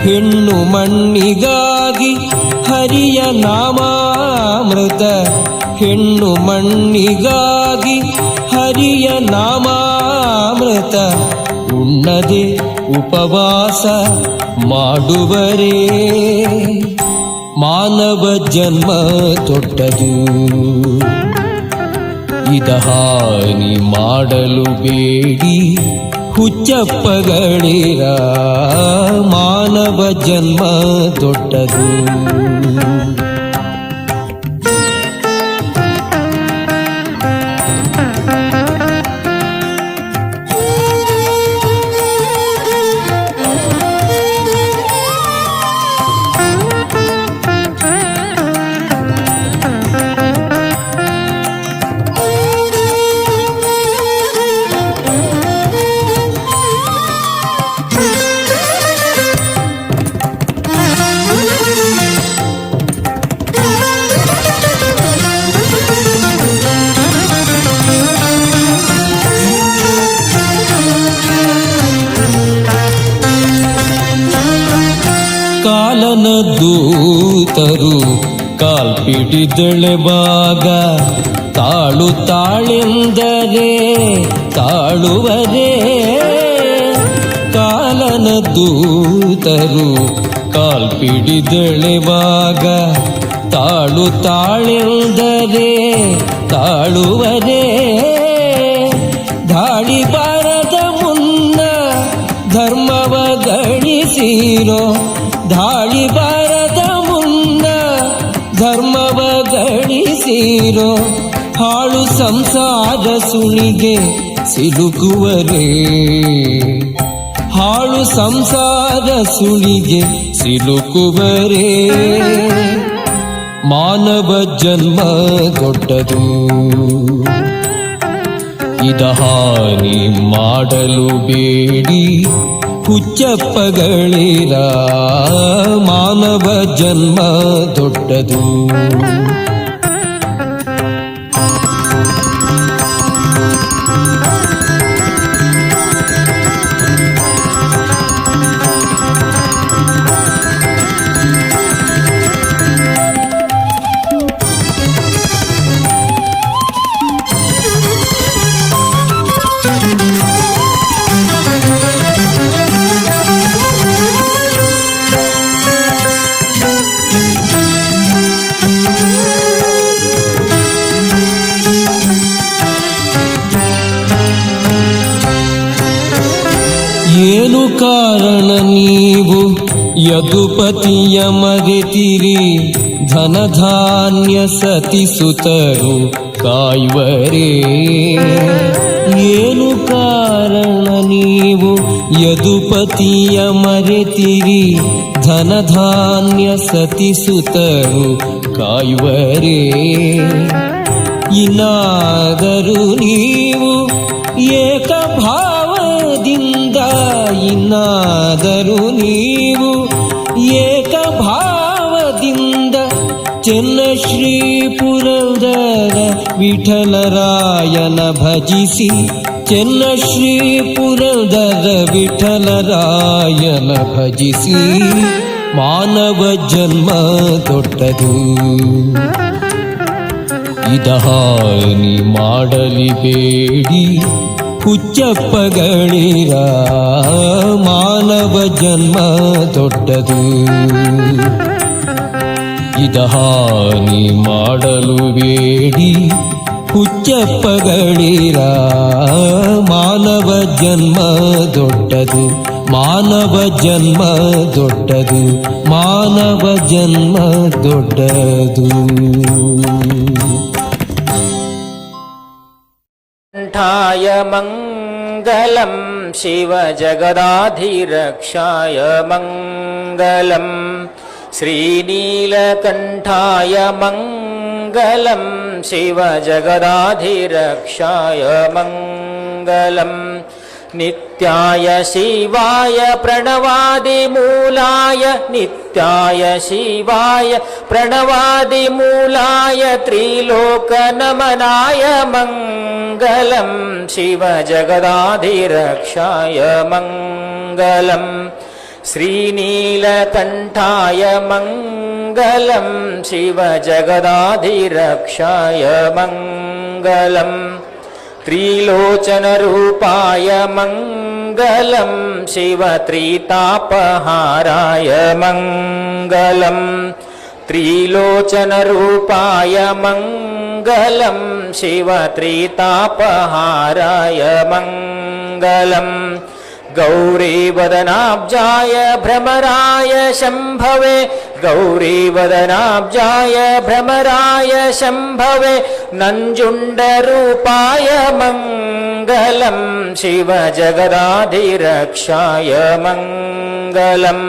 ಹೆಣ್ಣು ಮಣ್ಣಿಗಾಗಿ ಹರಿಯ ನಾಮಾಮೃತ ಹೆಣ್ಣು ಮಣ್ಣಿಗಾಗಿ ಹರಿಯ ನಾಮಾಮೃತ ಉಣ್ಣದೆ ಉಪವಾಸ ಮಾಡುವರೇ ಮಾನವ ಜನ್ಮ ದೊಡ್ಡದು ಇದ ಹಾನಿ ಮಾಡಲು ಬೇಡಿ ಹುಚ್ಚಪ್ಪಗಳಿರ ಮಾನವ ಜನ್ಮ ದೊಡ್ಡದು ಕಾಲನ ದೂತರು ಕಾಲ್ಪಿಡಿದೆಳೆವಾಗ ತಾಳು ತಾಳೆಂದರೆ ತಾಳುವರೇ ಕಾಲನ ದೂತರು ಕಾಲ್ಪಿಡಿದೆಳೆವಾಗ ತಾಳು ತಾಳೆಂದರೆ ತಾಳುವರೇ ದಾಳಿ ಬಾರದ ಮುನ್ನ ಧರ್ಮವ ಗಳಿಸಿರೋ ದಾಳಿ ಬಾರದ ಮುನ್ನ ಧರ್ಮವ ಗಳಿಸಿರೋ ಹಾಳು ಸಂಸಾರ ಸುಳಿಗೆ ಸಿಲುಕುವರೇ ಹಾಳು ಸಂಸಾರ ಸುಳಿಗೆ ಸಿಲುಕುವರೇ ಮಾನವ ಜನ್ಮ ದೊಡ್ಡದು ಇದ ಹಾನಿ ಮಾಡಲು ಬೇಡಿ ಹುಚ್ಚಪ್ಪಗಳಿರ ಮಾನವ ಜನ್ಮ ದೊಡ್ಡದು ಏನು ಕಾರಣ ನೀವು ಯದುಪತಿಯ ಮರೆತಿರಿ ಧನಧಾನ್ಯ ಸತಿಸುತರು ಕಾಯುವರೇ ಏನು ಕಾರಣ ನೀವು ಯದುಪತಿಯ ಮರೆತಿರಿ ಧನಧಾನ್ಯ ಸತಿಸುತರು ಕಾಯುವರೇ ಇನ್ನಾದರೂ ನೀವು ಏಕಭಾವದಿಂದ ಇನ್ನಾದರೂ ನೀವು ಏಕಭಾವದಿಂದ ಚೆನ್ನ ಶ್ರೀ ಪುರಂದರ ವಿಠಲರಾಯನ ಭಜಿಸಿ ಚೆನ್ನ ಶ್ರೀ ಪುರಂದರ ವಿಠಲರಾಯನ ಭಜಿಸಿ ಮಾನವ ಜನ್ಮ ದೊಡ್ಡದು ಇದ ಹಾನಿ ಮಾಡಲಿ ಬೇಡಿ ಹುಚ್ಚಪ್ಪಗಳಿರ ಮಾನವ ಜನ್ಮ ದೊಡ್ಡದು ಇದ ಹಾನಿ ಮಾಡಲು ಬೇಡಿ ಹುಚ್ಚಪ್ಪಗಳಿರ ಮಾನವ ಜನ್ಮ ದೊಡ್ಡದು ಮಾನವ ಜನ್ಮ ದೊಡ್ಡದು ಮಾನವ ಜನ್ಮ ದೊಡ್ಡದು ಕಂಠಾಯ ಮಂಗಲಂ ಶಿವ ಜಗದಾಧಿರಕ್ಷಾಯ ಮಂಗಲಂ ಶ್ರೀನೀಲಕಂಠಾಯ ಮಂಗಲಂ ಶಿವ ಜಗದಾಧಿರಕ್ಷಾಯ ಮಂಗಲಂ ನಿತ್ಯಾಯ ಶಿವಾಯ ಪ್ರಣವಾದಿಮೂಲಾಯ ನಿತ್ಯಾಯ ಶಿವಾಯ ಪ್ರಣವಾದಿಮೂಲಾಯ ತ್ರಿಲೋಕನಮನಾಯ ಮಂಗಲಂ ಶಿವ ಜಗದಾಧಿರಕ್ಷಾಯ ಮಂಗಲಂ ಶ್ರೀನೀಲಕಂಠಾಯ ಮಂಗಲಂ ಶಿವ ಜಗದಾಧಿರಕ್ಷಾಯ ಮಂಗಲಂ ತ್ರಿಲೋಚನರೂಪಾಯ ಮಂಗಲಂ मङ्गलं शिवत्रितापहाराय मङ्गलं त्रिलोचनरूपाय मङ्गलं शिवत्रितापहाराय मङ्गलम् गौरीवदनाब्जाय भ्रमराय शम्भवे गौरीवदनाब्जाय भ्रमराय शम्भवे नञ्जुण्डरूपाय मङ्गलं शिवजगदाधिरक्षाय मङ्गलम्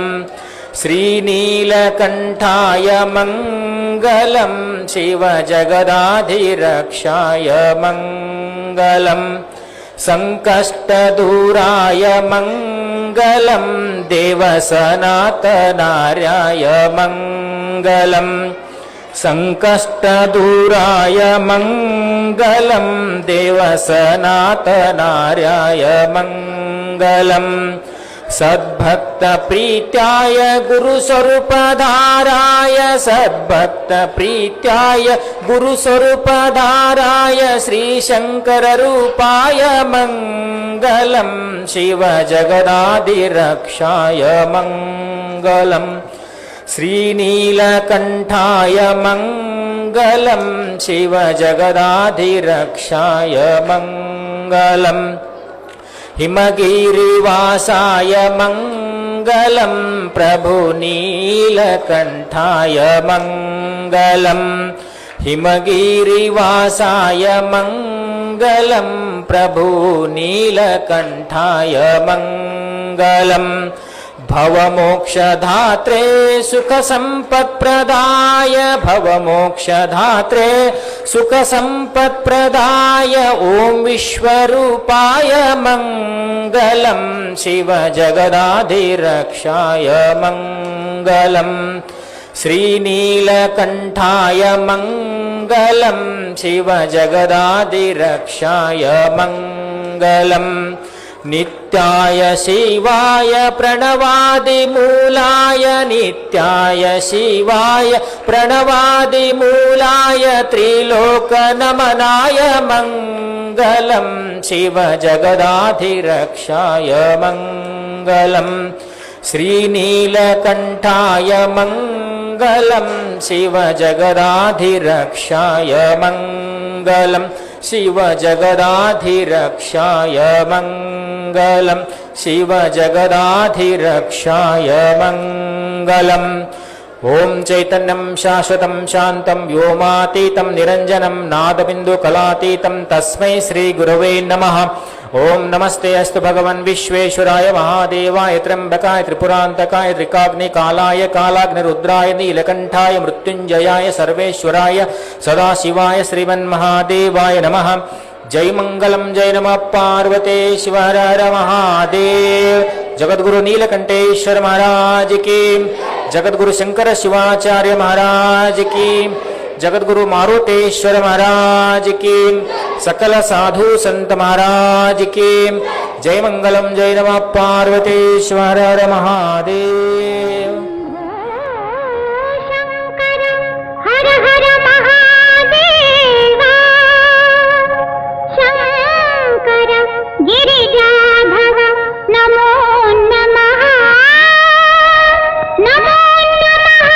श्रीनीलकण्ठाय मङ्गलं शिवजगदाधिरक्षाय मङ्गलम् सङ्कष्टदूराय मङ्गलं देवसनातनार्याय मङ्गलम् सङ्कष्टदूराय मङ्गलं देवसनातनार्याय मङ्गलम् सद्भक्तप्रीत्याय गुरुस्वरूपधाराय सद्भक्तप्रीत्याय गुरुस्वरूपधाराय श्रीशङ्कररूपाय मङ्गलं शिवजगदाधिरक्षाय मङ्गलम् श्रीनीलकण्ठाय मङ्गलं शिवजगदाधिरक्षाय मङ्गलम् हिमगिरिवासाय मङ्गलं प्रभुनीलकण्ठाय मङ्गलम् हिमगिरिवासाय मङ्गलं प्रभुनीलकण्ठाय मङ्गलम् भवमोक्षधात्रे सुखसम्पत्प्रदाय भवमोक्षधात्रे सुखसम्पत्प्रदाय ॐ विश्वरूपाय मङ्गलं शिवजगदाधिरक्षाय मङ्गलम् श्रीनीलकण्ठाय मङ्गलं शिवजगदाधिरक्षाय मङ्गलम् नित्याय शिवाय प्रणवादिमूलाय नित्याय शिवाय प्रणवादिमूलाय त्रिलोकनमनाय मङ्गलं शिवजगदाधिरक्षाय मङ्गलम् श्रीनीलकण्ठाय मङ्गलं शिवजगदाधिरक्षाय मङ्गलम् शिवजगदाधिरक्षाय मङ्गलं शिवजगदाधिरक्षाय मङ्गलम् ॐ चैतन्यं शाश्वतं शान्तं व्योमातीतं निरञ्जनं नादबिन्दुकलातीतं तस्मै श्रीगुरवे नमः। ॐ नमस्ते अस्तु भगवन् विश्वेश्वराय महादेवाय त्र्यम्बकाय त्रिपुरान्तकाय त्रिकाग्निकालाय कालाग्निरुद्राय नीलकण्ठाय मृत्युञ्जयाय सर्वेश्वराय सदाशिवाय श्रीमन्महादेवाय नमः। जय मंगलम जय नमः पार्वते शिव हर हर महादेव। जगद्गुरु नीलकंठेश्वर महाराज की, जगद्गुरु शंकर शिवाचार्य महाराज की, जगद्गुरु मारुतेश्वर महाराज की, सकल साधु संत महाराज की जय मंगलम जय नमः पार्वते शिव हर हर महादेव। हर हर महादेवा शंकर गिरिजाधव नमो नमः नमो नमः।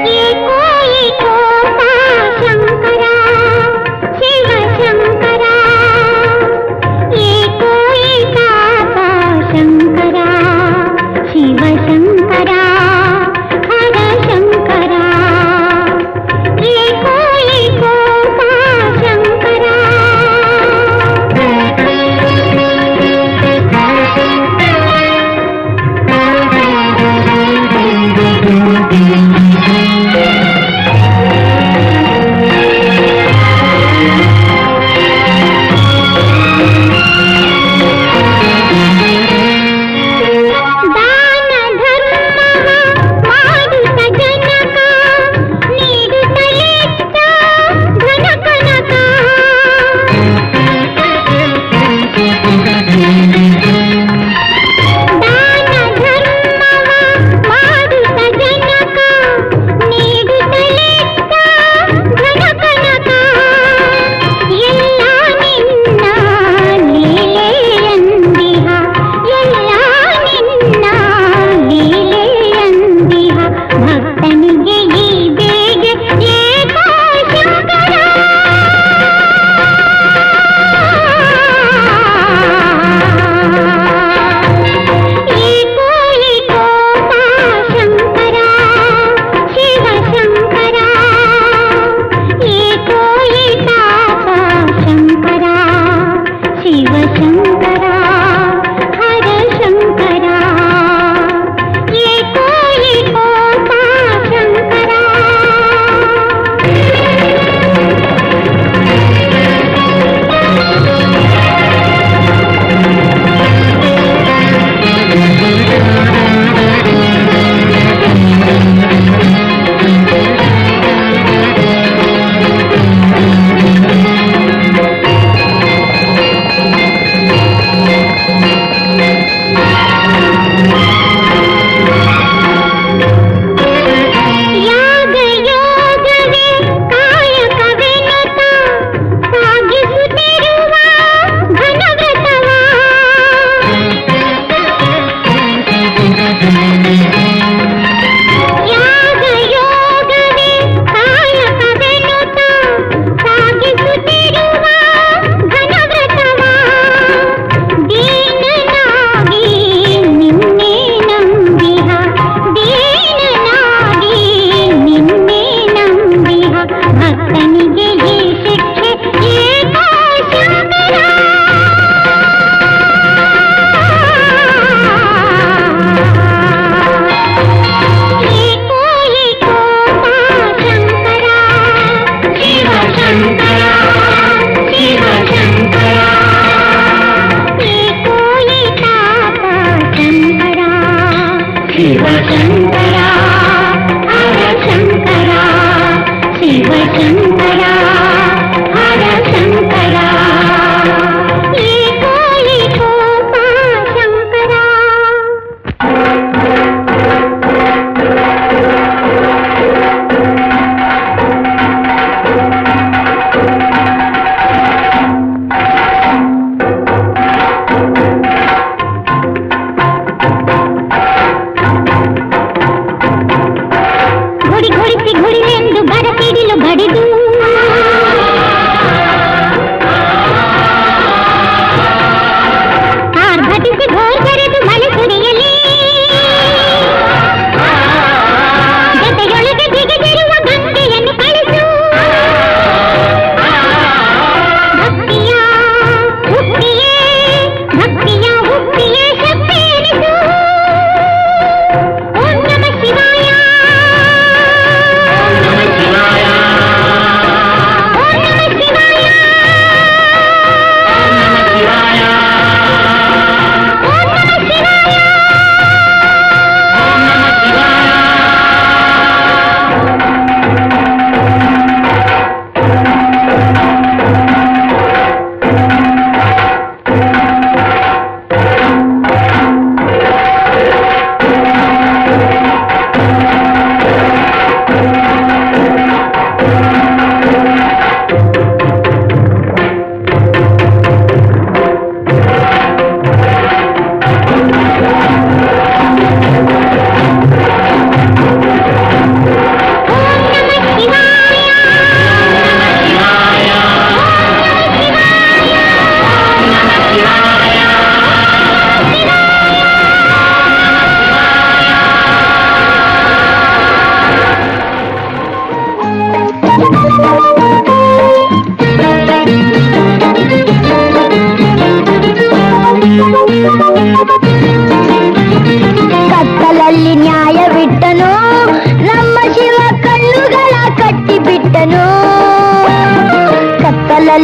ये कोई छोटा शंकरा शिव शंकर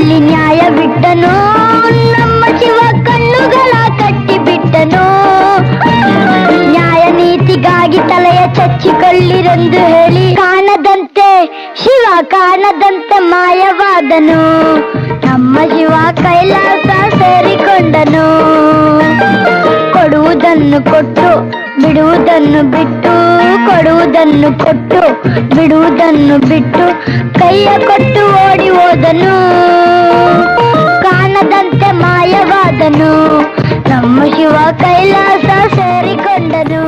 ತೀರ್ಪಿನಲ್ಲಿ ನ್ಯಾಯ ಬಿಟ್ಟನು, ನಮ್ಮ ಶಿವ ಕಣ್ಣುಗಳ ಕಟ್ಟಿಬಿಟ್ಟನು. ನ್ಯಾಯ ನೀತಿಗಾಗಿ ತಲೆಯ ಚಚ್ಚಿಕೊಳ್ಳಿರೆಂದು ಹೇಳಿ ಕಾಣದಂತೆ ಶಿವ ಕಾಣದಂತೆ ಮಾಯವಾದನು. ನಮ್ಮ ಶಿವ ಕೈಲಾಸ ಸೇರಿಕೊಂಡನು. ಕೊಡುವುದನ್ನು ಕೊಟ್ಟು ಬಿಡುವುದನ್ನು ಬಿಟ್ಟು, ಕೊಡುವುದನ್ನು ಕೊಟ್ಟು ಬಿಡುವುದನ್ನು ಬಿಟ್ಟು, ಕೈಯ ಕೊಟ್ಟು ಓಡಿ ಹೋದನು. ಕಾಣದಂತೆ ಮಾಯವಾದನು. ನಮ್ಮ ಶಿವ ಕೈಲಾಸ ಸೇರಿಕೊಂಡನು.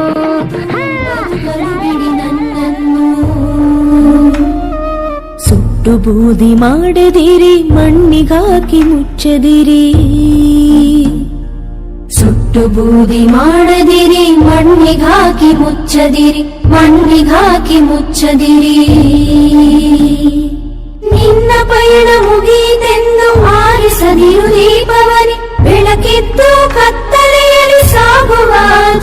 ಸುಟ್ಟು ಬೂದಿ ಮಾಡದಿರಿ, ಮಣ್ಣಿಗಾಕಿ ಮುಚ್ಚದಿರಿ. ಸುಟ್ಟು ಬೂದಿ ಮಾಡದಿರಿ, ಮಣ್ಣಿಗಾಕಿ ಮುಚ್ಚದಿರಿ, ಮಣ್ಣಿಗಾಕಿ ಮುಚ್ಚದಿರಿ. ನಿನ್ನ ಪಯಣ ಮುಗಿದೆಂದು ಆರಿಸದಿರು ದೀಪವನಿ, ಬೆಳಕಿದ್ದು ಕತ್ತಲೆಯಲ್ಲಿ ಸಾಗುವ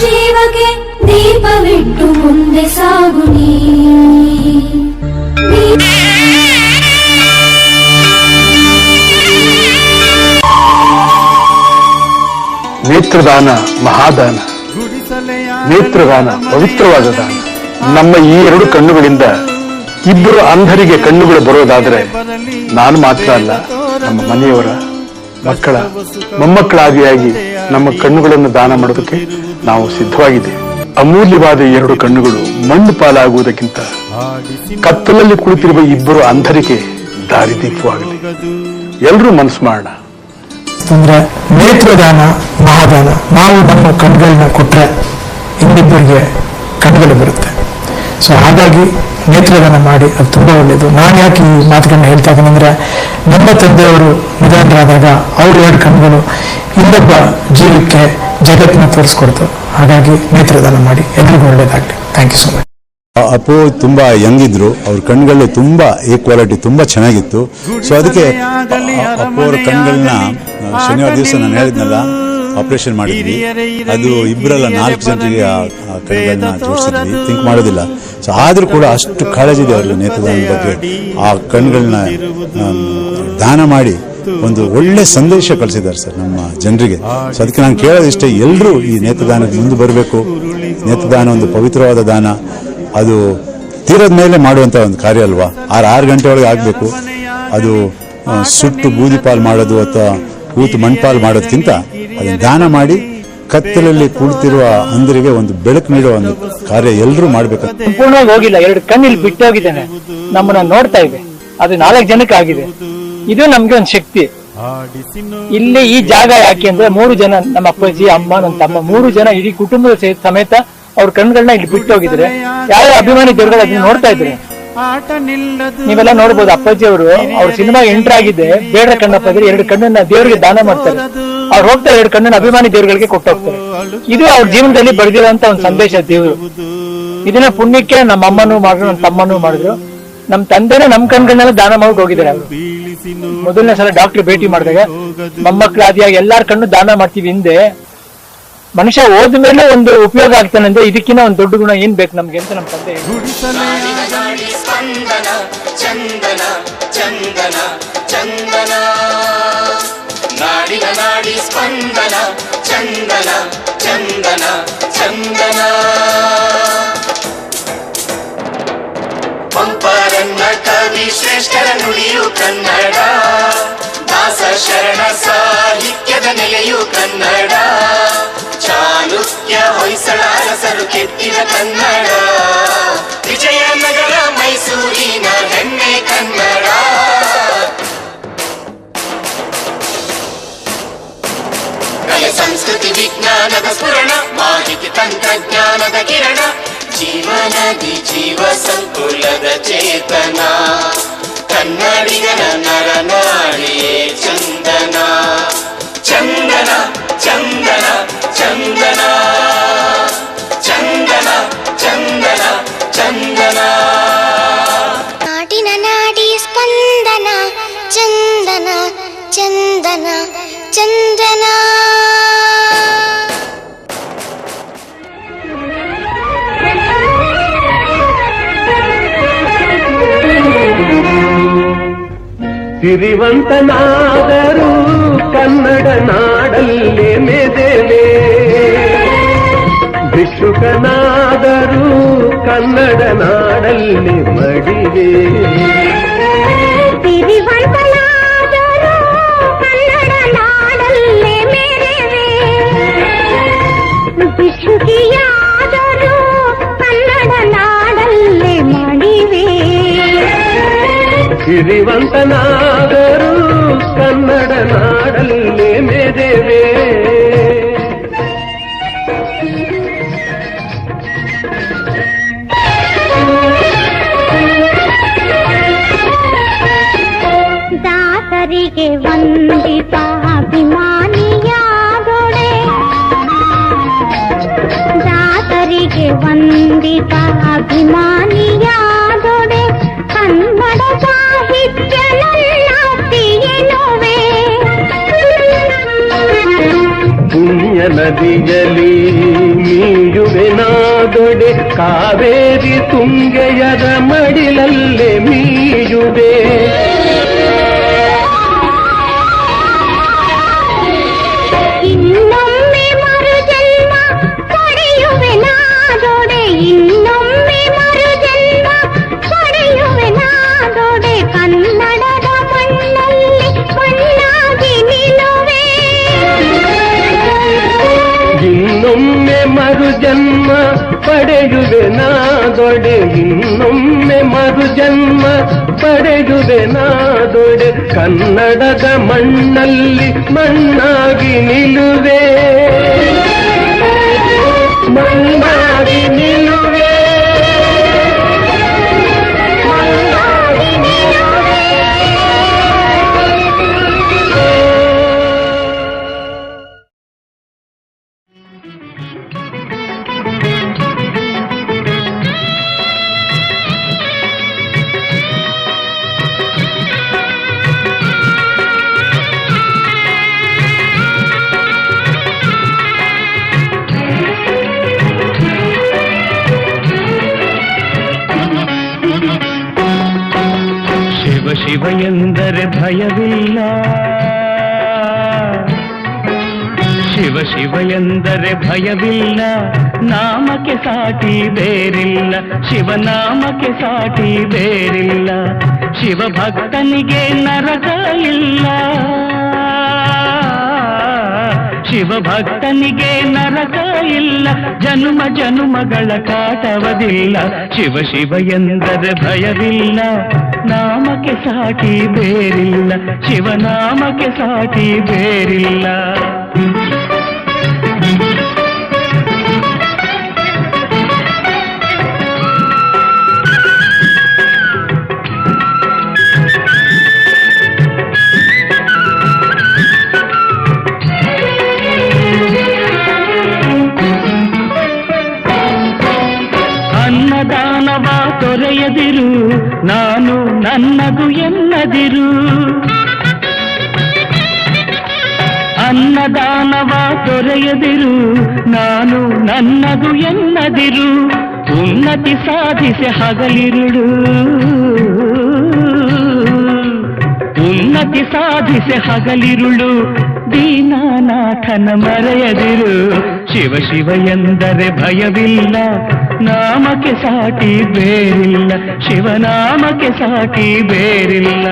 ಜೀವಕ್ಕೆ ದೀಪವಿಟ್ಟು ಮುಂದೆ ಸಾಗು ನೀ. ನೇತ್ರದಾನ ಮಹಾದಾನ, ನೇತ್ರದಾನ ಪವಿತ್ರವಾದ ದಾನ. ನಮ್ಮ ಈ ಎರಡು ಕಣ್ಣುಗಳಿಂದ ಇಬ್ಬರು ಅಂಧರಿಗೆ ಕಣ್ಣುಗಳು ಬರೋದಾದ್ರೆ ನಾನು ಮಾತ್ರ ಅಲ್ಲ, ನಮ್ಮ ಮನೆಯವರ ಮಕ್ಕಳ ಮೊಮ್ಮಕ್ಕಳಾದಿಯಾಗಿ ನಮ್ಮ ಕಣ್ಣುಗಳನ್ನು ದಾನ ಮಾಡೋದಕ್ಕೆ ನಾವು ಸಿದ್ಧವಾಗಿದ್ದೇವೆ. ಅಮೂಲ್ಯವಾದ ಎರಡು ಕಣ್ಣುಗಳು ಮಣ್ಣು ಪಾಲಾಗುವುದಕ್ಕಿಂತ ಕತ್ತಲಲ್ಲಿ ಕುಳಿತಿರುವ ಇಬ್ಬರು ಅಂಧರಿಗೆ ದಾರಿದೀಪವಾಗಲಿ. ಎಲ್ಲರೂ ಮನಸ್ಸು ಮಾಡೋಣ. ಅಂದ್ರೆ ನೇತ್ರದಾನ ಮಹಾದಾನ. ನಾವು ನಮ್ಮ ಕಣ್ಗಳನ್ನ ಕೊಟ್ರೆ ಇನ್ನಿಬ್ಬರಿಗೆ ಕಣ್ಗಳು ಬರುತ್ತೆ. ಸೊ ಹಾಗಾಗಿ ನೇತ್ರದಾನ ಮಾಡಿ, ಅದು ತುಂಬಾ ಒಳ್ಳೆಯದು. ನಾನು ಯಾಕೆ ಈ ಮಾತುಗಳನ್ನ ಹೇಳ್ತಾ ಇದ್ದೀನಿ ಅಂದ್ರೆ, ನಮ್ಮ ತಂದೆಯವರು ನಿಧನರಾದಾಗ ಅವ್ರ ಎರಡು ಕಣ್ಗಳು ಇನ್ನೊಬ್ಬ ಜೀವಕ್ಕೆ ಜಗತ್ತನ್ನ ತೋರಿಸ್ಕೊಡ್ತು. ಹಾಗಾಗಿ ನೇತ್ರದಾನ ಮಾಡಿ, ಎಲ್ರಿಗೂ ಒಳ್ಳೇದಾಗಲಿ. Thank you so much. Appu ತುಂಬ ಯಂಗ್ ಇದ್ರು, ಅವ್ರ ಕಣ್ಗಳು ತುಂಬಾ ಈಕ್ವಾಲಿಟಿ ತುಂಬಾ ಚೆನ್ನಾಗಿತ್ತು. ಸೊ ಅದಕ್ಕೆ ಅಪ್ಪು ಅವ್ರ ಕಣ್ಗಳನ್ನ ಶನಿವಾರ ದಿವಸ ನಾನು ಹೇಳಿದ್ನಲ್ಲ ಆಪರೇಷನ್ ಮಾಡಿದ್ವಿ. ಅದು ಇಬ್ಬರಲ್ಲ 4 ಜನರಿಗೆ ಆ ಕಣ್ಗಳನ್ನ ಜೋಡಿಸಿದ್ವಿ. ಥಿಂಕ್ ಮಾಡೋದಿಲ್ಲ. ಸೊ ಆದ್ರೂ ಕೂಡ ಅಷ್ಟು ಕಾಳಜಿ ಇದೆ ಅವ್ರಿಗೆ ನೇತ್ರದಾನದ ಬಗ್ಗೆ. ಆ ಕಣ್ಗಳನ್ನ ದಾನ ಮಾಡಿ ಒಂದು ಒಳ್ಳೆ ಸಂದೇಶ ಕಳಿಸಿದ್ದಾರೆ ಸರ್ ನಮ್ಮ ಜನರಿಗೆ. ಸೊ ಅದಕ್ಕೆ ನಾನು ಕೇಳೋದಿಷ್ಟೇ, ಎಲ್ಲರೂ ಈ ನೇತ್ರದಾನಕ್ಕೆ ಮುಂದೆ ಬರಬೇಕು. ನೇತ್ರದಾನ ಒಂದು ಪವಿತ್ರವಾದ ದಾನ. ಅದು ತೀರದ ಮೇಲೆ ಮಾಡುವಂತ ಒಂದು ಕಾರ್ಯ ಅಲ್ವಾ. 6 ಗಂಟೆ ಒಳಗೆ ಆಗಬೇಕು. ಅದು ಸುಟ್ಟು ಬೂದಿ ಪಾಲು ಮಾಡೋದು ಅಥವಾ ಕೂತು ಮಣ್ಪಾಲು ಮಾಡೋದಕ್ಕಿಂತ ಅದನ್ನು ದಾನ ಮಾಡಿ ಕತ್ತಲಲ್ಲಿ ಕುಳಿತಿರುವ ಅಂಧರಿಗೆ ಒಂದು ಬೆಳಕು ನೀಡುವ ಒಂದು ಕಾರ್ಯ ಎಲ್ಲರೂ ಮಾಡಬೇಕು. ಸಂಪೂರ್ಣವಾಗಿ ಹೋಗಿಲ್ಲ, 2 ಕಣ್ಣಲ್ಲಿ ಬಿಟ್ಟೋಗಿದ್ದೇನೆ. ನಮ್ಮನ್ನ ನೋಡ್ತಾ ಇದೆ, ಅದು 4 ಜನಕ್ಕೆ ಆಗಿದೆ. ಇದು ನಮ್ಗೆ ಒಂದು ಶಕ್ತಿ. ಇಲ್ಲಿ ಈ ಜಾಗ ಯಾಕೆ ಅಂದ್ರೆ 3 ಜನ, ನಮ್ಮ ಅಪ್ಪಾಜಿ, ಅಮ್ಮ, ನನ್ನ ತಮ್ಮ, 3 ಜನ ಇಡೀ ಕುಟುಂಬದ ಸಮೇತ ಅವ್ರ ಕಣ್ಗಳನ್ನ ಇಲ್ಲಿ ಬಿಟ್ಟು ಹೋಗಿದ್ರೆ ಯಾವ ಅಭಿಮಾನಿ ದೇವರುಗಳು ಅದನ್ನ ನೋಡ್ತಾ ಇದ್ರೆ ನೀವೆಲ್ಲ ನೋಡ್ಬೋದು. ಅಪ್ಪಾಜಿ ಅವರು ಅವ್ರ ಸಿನಿಮಾ ಎಂಟರ್ ಆಗಿದೆ, ಬೇಡ ಕಣ್ಣಪ್ಪ ಇದ್ರೆ 2 ಕಣ್ಣನ್ನ ದೇವರಿಗೆ ದಾನ ಮಾಡ್ತಾರೆ. ಅವ್ರು ಹೋಗ್ತಾರೆ, 2 ಕಣ್ಣನ್ನ ಅಭಿಮಾನಿ ದೇವರುಗಳಿಗೆ ಕೊಟ್ಟು ಹೋಗ್ತಾರೆ. ಇದು ಅವ್ರ ಜೀವನದಲ್ಲಿ ಬರೆದಿರುವಂತ ಒಂದು ಸಂದೇಶ ದೇವರು. ಇದನ್ನ ಪುಣ್ಯಕ್ಕೆ ನಮ್ಮ ಅಮ್ಮನೂ ಮಾಡಿದ್ರು, ನನ್ನ ತಮ್ಮನೂ ಮಾಡಿದ್ರು. ನಮ್ ತಂದೆನೇ ನಮ್ ಕಣ್ಗಳನ್ನೆಲ್ಲ ದಾನ ಮಾಡಿ ಹೋಗಿದ್ದಾರೆ. ಅವರು ಮೊದಲನೇ ಸಲ ಡಾಕ್ಟರ್ ಭೇಟಿ ಮಾಡಿದಾಗ ಮೊಮ್ಮಕ್ಕಳ ಆದಿಯಾಗಿ ಎಲ್ಲಾರ ಕಣ್ಣು ದಾನ ಮಾಡ್ತೀವಿ. ಹಿಂದೆ ಮನುಷ್ಯ ಹೋದ್ಮೇಲೆ ಒಂದು ಉಪಯೋಗ ಆಗ್ತಾನೆ ಅಂದ್ರೆ ಇದಕ್ಕಿಂತ ಒಂದು ದೊಡ್ಡ ಗುಣ ಏನ್ ಬೇಕು ನಮ್ಗೆ ಅಂತ ನಮ್ಮ ತಂದೆ. ಪಂಪರನ್ನ ಕವಿ ಶ್ರೇಷ್ಠರ ನುಡಿಯು ಕನ್ನಡ, ದಾಸ ಶರಣ ಸಾಹಿತ್ಯದ ನೆಲೆಯು ಕನ್ನಡ, ಚಾಲುಕ್ಯ ಹೊಯ್ಸಳ ಅರಸರು ಕೆತ್ತಿದ ಕನ್ನಡ, ವಿಜಯನಗರ ಮೈಸೂರಿನ ಹೆಮ್ಮೆ ಕನ್ನಡ. ಕಲೆ ಸಂಸ್ಕೃತಿ ವಿಜ್ಞಾನದ ಸ್ಫುರಣ, ಮಾಹಿತಿ ತಂತ್ರಜ್ಞಾನದ ಕಿರಣ, ಜೀವನದಿ ಜೀವ ಸಂಕುಲದ ಚೇತನ, ಕನ್ನಡಿಗರ ನರನಾಡಿಯೇ ಚಂದನ, ಚಂದನ ಚಂದನ ಚಂದನ ಚಂದನ ಚಂದನ ಚಂದನ. ನಾಡಿನ ನಾಡಿ ಸ್ಪಂದನ, ಚಂದನ ಚಂದನ ಚಂದನ. ಸಿರಿವಂತನಾದರೂ ಕನ್ನಡ ನಾಡಲ್ಲೇ ಮೆದೆವೆ, ಭಿಕ್ಷುಕನಾದರೂ ಕನ್ನಡ ನಾಡಲ್ಲಿ ಮಡಿವೆ. ಸಿರಿವಂತನಾದರೂ ಕನ್ನಡ ನಾಡಲ್ಲೇ ಮೆರೆವೆ, ಭಿಕ್ಷುಕಿಯಾದರೂ ಕನ್ನಡ ನಾಡಲ್ಲೇ ಮಡಿವೆ. ಸಿರಿವಂತನಾದರೂ ಕನ್ನಡ ನಾಡಲ್ಲೇ ಮೆದೆವೆ. ದಾಸರಿಗೆ ವಂದಿತ ಅಭಿಮಾನಿಯಾದೊಡೆ, ದಾಸರಿಗೆ ವಂದಿತ ಅಭಿಮಾನಿಯಾದೊಡೆ, ಕನ್ನಡ ಸಾಹಿತ್ಯ ನನ್ನಾಸ್ತಿಯೆನುವೆ. ಪುಣ್ಯ ನದಿಯಲ್ಲಿ ಮೀಯುವೆನಾದೊಡೆ, ಕಾವೇರಿ ತುಂಗೆಯರ ಮಡಿಲಲ್ಲೇ ಮೀಯುವೆ. ಇನ್ನೊಮ್ಮೆ ಮರುಜನ್ಮ ಪಡೆಯುವೆನಾದೊಡೆ, ಇನ್ನೊಮ್ಮೆ ಮರುಜನ್ಮ ಪಡೆಯುವೆನಾದೊಡೆ, ಕನ್ನಡದ ಮಣ್ಣಲ್ಲಿ ಮಣ್ಣಾಗಿ ನಿಲ್ಲುವೆ. ಇನ್ನೊಮ್ಮೆ ಮರುಜನ್ಮ ಪಡೆಯುವೆನಾದೊಡೆ, ಇನ್ನೊಮ್ಮೆ ಮರುಜನ್ಮ ಪಡೆಯುವೆನಾದೊಡೆ, ಕನ್ನಡದ ಮಣ್ಣಲ್ಲಿ ಮಣ್ಣಾಗಿ ನಿಲ್ಲುವೆ, ಮಣ್ಣಾಗಿ ನಿಲ್ಲುವೆ, ಮಣ್ಣಾಗಿ ನಿಲ್ಲುವೆ. ಶಿವ ಶಿವ ಎಂದರೆ ಭಯವಿಲ್ಲ, ಶಿವ ಶಿವ ಎಂದರೆ ಭಯವಿಲ್ಲ, ನಾಮಕ್ಕೆ ಸಾಟಿ ಬೇರಿಲ್ಲ, ಶಿವನಾಮಕ್ಕೆ ಸಾಟಿ ಬೇರಿಲ್ಲ, ಶಿವ ಭಕ್ತನಿಗೆ ನರಕ ಇಲ್ಲ, ಶಿವ ಭಕ್ತನಿಗೆ ನರಕ ಇಲ್ಲ, ಜನುಮ ಜನುಮಗಳ ಕಾಟವದಿಲ್ಲ, ಶಿವ ಶಿವ ಎಂದರೆ ಭಯವಿಲ್ಲ, ನಾಮಕ್ಕೆ ಸಾಟಿ ಬೇರಿಲ್ಲ, ಶಿವನಾಮಕ್ಕೆ ಸಾಟಿ ಬೇರಿಲ್ಲ. ಅನ್ನದಾನವ ತೊರೆಯದಿರು, ನಾನು ನನ್ನದು ಎನ್ನದಿರು, ಅನ್ನದಾನವ ತೊರೆಯದಿರು, ನಾನು ನನ್ನದು ಎನ್ನದಿರು, ಉನ್ನತಿ ಸಾಧಿಸಿ ಹಗಲಿರುಳು, ಉನ್ನತಿ ಸಾಧಿಸಿ ಹಗಲಿರುಳು, ದೀನಾನಾಥನ ಮರೆಯದಿರು, ಶಿವ ಶಿವ ಎಂದರೆ ಭಯವಿಲ್ಲ, ನಾಮಕ್ಕೆ ಸಾಟಿ ಬೇರಿಲ್ಲ, ಶಿವನಾಮಕ್ಕೆ ಸಾಟಿ ಬೇರಿಲ್ಲ.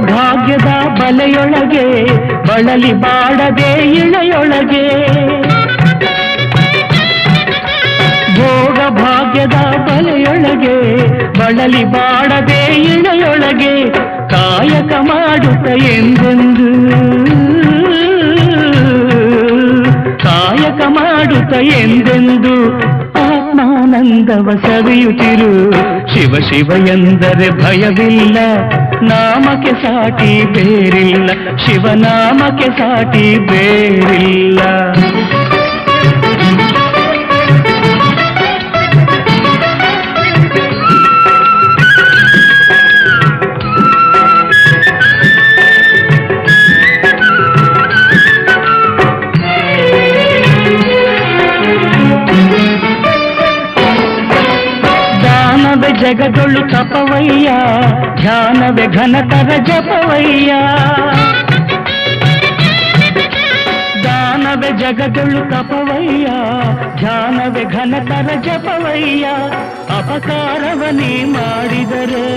ಭಾಗ್ಯದ ಬಲೆಯೊಳಗೆ ಬಳಲಿ ಬಾಡದೆ ಇಳೆಯೊಳಗೆ, ಭೋಗ ಭಾಗ್ಯದ ಬಲೆಯೊಳಗೆ ಬಳಲಿ ಬಾಡದೆ ಇಳೆಯೊಳಗೆ, ಕಾಯಕ ಮಾಡುತ್ತ ಎಂದೆಂದು, ಕಾಯಕ ಮಾಡುತ್ತ ಎಂದೆಂದು ಆತ್ಮಾನಂದವ ಸವಿಯುತ್ತಿರು, ಶಿವ ಶಿವ ಎಂದರೆ ಭಯವಿಲ್ಲ, ನಾಮಕ್ಕೆ ಸಾಟಿ ಬೇರಿಲ್ಲ, ಶಿವನಾಮಕ್ಕೆ ಸಾಟಿ ಬೇರಿಲ್ಲ. ಜಗದೊಳು ತಪವಯ್ಯ ಧ್ಯಾನವೇ ಘನತರ ಜಪವಯ್ಯ ದಾನವೇ ಜಗದೊಳು ತಪವಯ್ಯ ಧ್ಯಾನವೇ ಘನತರ ಜಪವಯ್ಯ ಅಪಕಾರವನೇ ಮಾಡಿದರೆ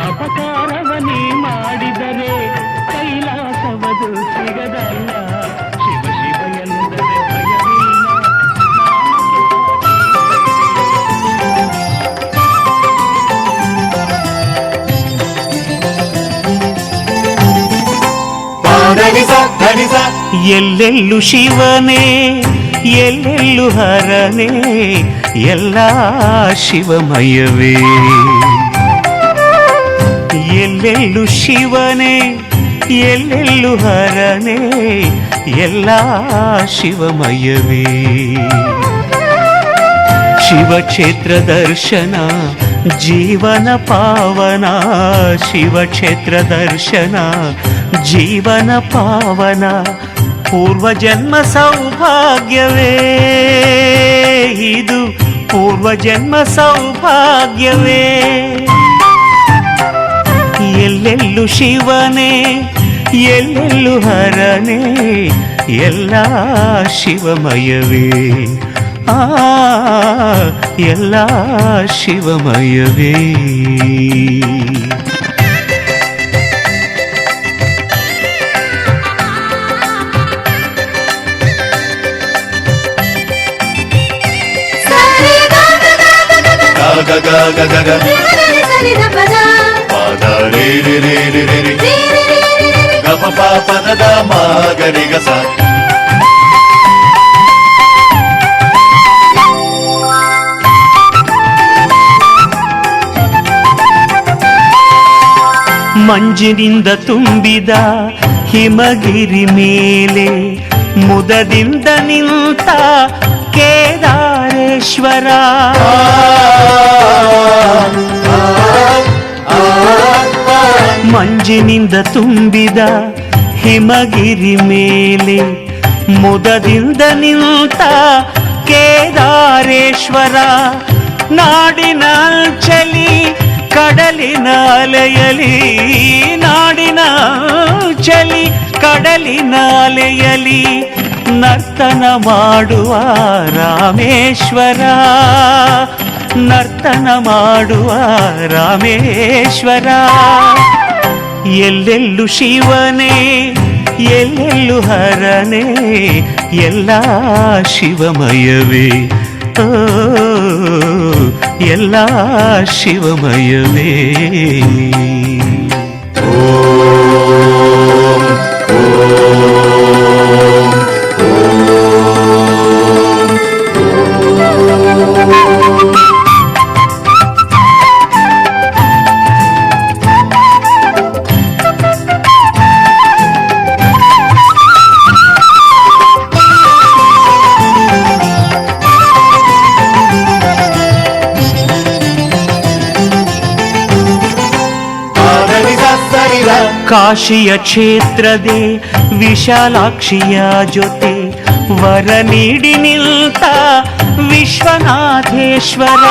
ಅಪಕಾರವನೇ ಮಾಡಿದರೆ ಕೈಲಾಸವದು ಸಿಗದಲ್ಲ ಶಿವ ಶಿವ ಎಂದರೆ ಭಯವಿಲ್ಲ ಎಲ್ಲೆಲ್ಲು ಶಿವನೇ ಎಲ್ಲೆಲ್ಲು ಹರನೇ ಎಲ್ಲ ಶಿವಮಯವೇ ಎಲ್ಲೆಲ್ಲು ಶಿವನೇ ಎಲ್ಲೆಲ್ಲು ಹರನೇ ಎಲ್ಲ ಶಿವಮಯವೇ ಶಿವಕ್ಷೇತ್ರ ದರ್ಶನ ಜೀವನ ಪಾವನ ಶಿವಕ್ಷೇತ್ರ ದರ್ಶನ ಜೀವನ ಪಾವನ ಪೂರ್ವಜನ್ಮ ಸೌಭಾಗ್ಯವೇ ಇದು ಪೂರ್ವಜನ್ಮ ಸೌಭಾಗ್ಯವೇ ಎಲ್ಲೆಲ್ಲು ಶಿವನೇ ಎಲ್ಲೆಲ್ಲು ಹರನೇ ಎಲ್ಲ ಶಿವಮಯವೇ ಎಲ್ಲ ಶಿವಮಯವೇ ಪದದ ಮಾಗರಿಗಸ ಮಂಜಿನಿಂದ ತುಂಬಿದ ಹಿಮಗಿರಿ ಮೇಲೆ ಮುದದಿಂದ ನಿಂತ ಕೇದಾರೇಶ್ವರ ಮಂಜಿನಿಂದ ತುಂಬಿದ ಹಿಮಗಿರಿ ಮೇಲೆ ಮುದದಿಂದ ನಿಂತ ಕೇದಾರೇಶ್ವರ ನಾಡಿನ ಚಲಿ ಕಡಲಿನ ಅಲೆಯಲಿ ನಾಡಿನ ಚಲಿ ಕಡಲಿನ ಅಲೆಯಲಿ ನರ್ತನ ಮಾಡುವ ರಾಮೇಶ್ವರ ನರ್ತನ ಮಾಡುವ ರಾಮೇಶ್ವರ ಎಲ್ಲೆಲ್ಲು ಶಿವನೇ ಎಲ್ಲೆಲ್ಲು ಹರನೇ ಎಲ್ಲ ಶಿವಮಯವೇ ಎಲ್ಲ ಶಿವಮಯವೇ ಕಾಶಿಯ ಕ್ಷೇತ್ರದೆ ವಿಶಾಲಾಕ್ಷಿಯ ಜೊತೆ ವರ ನೀಡಿ ನಿಲ್ತ ವಿಶ್ವನಾಥೇಶ್ವರ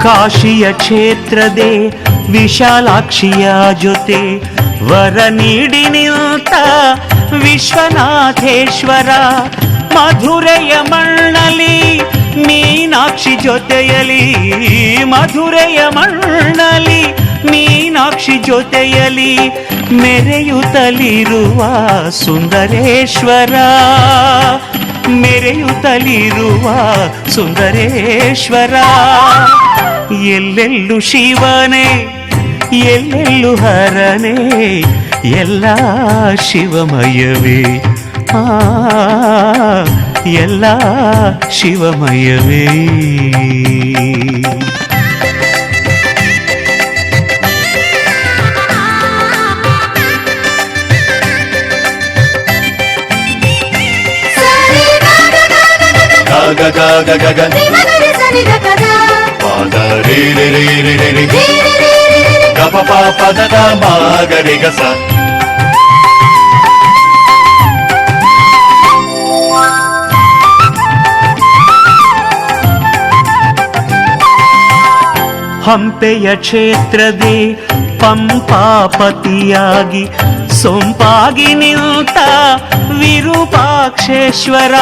ಕಾಶಿಯ ಕ್ಷೇತ್ರದೆ ವಿಶಾಲಾಕ್ಷಿಯ ಜೊತೆ ವರ ನೀಡಿ ನಿಲ್ತ ವಿಶ್ವನಾಥೇಶ್ವರ ಮಧುರೆಯ ಮಣ್ಣಲಿ ಮೀನಾಕ್ಷಿ ಜೊತೆಯಲಿ ಮಧುರೆಯ ಮಣ್ಣಲಿ ಮೀನಾಕ್ಷಿ ಜೊತೆಯಲಿ ಮೆರೆಯುತ್ತಲಿರುವ ಸುಂದರೇಶ್ವರ ಮೆರೆಯುತ್ತಲಿರುವ ಸುಂದರೇಶ್ವರ ಎಲ್ಲೆಲ್ಲು ಶಿವನೇ ಎಲ್ಲೆಲ್ಲು ಹರನೇ ಎಲ್ಲ ಶಿವಮಯವೇ ಎಲ್ಲ ಶಿವಮಯವೇ ಪದದ ಮಾಗರಿಗಸ ಹಂಪೆಯ ಕ್ಷೇತ್ರದೇ ಪಂಪಾಪತಿಯಾಗಿ ಸೊಂಪಾಗಿ ನಿಂತ ವಿರೂಪಾಕ್ಷೇಶ್ವರ.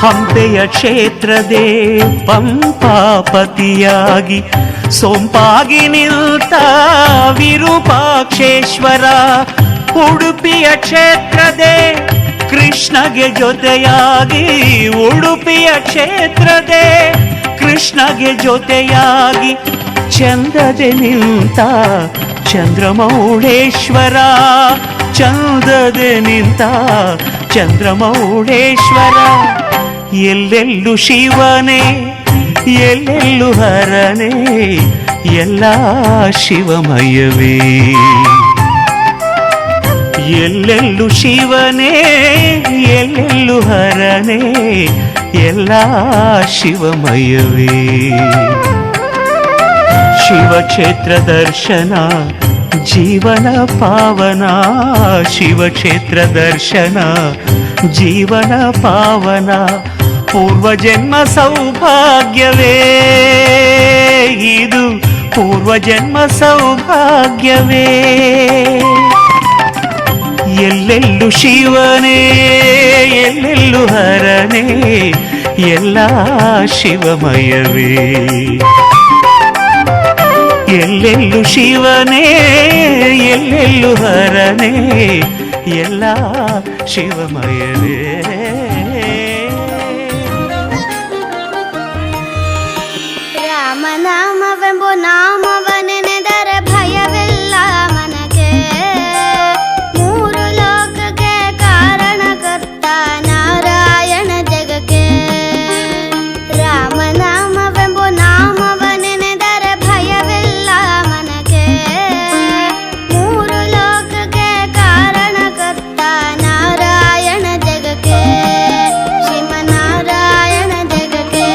ಹಂಪೆಯ ಕ್ಷೇತ್ರದೇ ಪಂಪಾಪತಿಯಾಗಿ ಸೊಂಪಾಗಿ ನಿಂತ ವಿರೂಪಾಕ್ಷೇಶ್ವರ. ಉಡುಪಿಯ ಕ್ಷೇತ್ರದೇ ಕೃಷ್ಣಗೆ ಜೊತೆಯಾಗಿ, ಉಡುಪಿಯ ಕ್ಷೇತ್ರದೇ ಕೃಷ್ಣಗೆ ಜೊತೆಯಾಗಿ ಚಂದದೆ ನಿಂತ ಚಂದ್ರಮೌಳೇಶ್ವರ. ಚಂದದೆ ನಿಂತ ಚಂದ್ರಮೌಳೇಶ್ವರ. ಎಲ್ಲೆಲ್ಲೂ ಶಿವನೇ ಎಲ್ಲೆಲ್ಲೂ ಹರನೇ, ಎಲ್ಲ ಶಿವಮಯವೇ. ಎಲ್ಲೆಲ್ಲೂ ಶಿವನೇ ಎಲ್ಲೆಲ್ಲೂ ಹರನೇ, ಎಲ್ಲ ಶಿವಮಯವೇ. ಶಿವಕ್ಷೇತ್ರ ದರ್ಶನ ಜೀವನ ಪಾವನ, ಶಿವಕ್ಷೇತ್ರ ದರ್ಶನ ಜೀವನ ಪಾವನ. ಪೂರ್ವಜನ್ಮ ಸೌಭಾಗ್ಯವೇ ಇದು, ಪೂರ್ವಜನ್ಮ ಸೌಭಾಗ್ಯವೇ. ಎಲ್ಲೆಲ್ಲೂ ಶಿವನೇ ಎಲ್ಲೆಲ್ಲೂ ಹರನೇ, ಎಲ್ಲ ಶಿವಮಯವೇ. ಎಲ್ಲೆಲ್ಲೂ ಶಿವನೇ ಎಲ್ಲೆಲ್ಲೂ ಹರನೇ, ಎಲ್ಲ ಶಿವಮಯವೇ. ರಾಮನಾಮವೆಂಬು ನಾಮವನೆನೆದರೆ ಭಯವಿಲ್ಲ ಮನಗೆ. ಮೂರು ಲೋಕಕ್ಕೆ ಕಾರಣಕರ್ತ ನಾರಾಯಣ ಜಗಕ್ಕೆ. ರಾಮನಾಮವೆಂಬು ನಾಮವನೆನೆದರೆ ಭಯವಿಲ್ಲ ಮನಗೆ. ಮೂರು ಲೋಕಕ್ಕೆ ಕಾರಣಕರ್ತ ನಾರಾಯಣ ಜಗಕ್ಕೆ. ಶ್ರೀಮನ್ನಾರಾಯಣ ಜಗಕ್ಕೆ.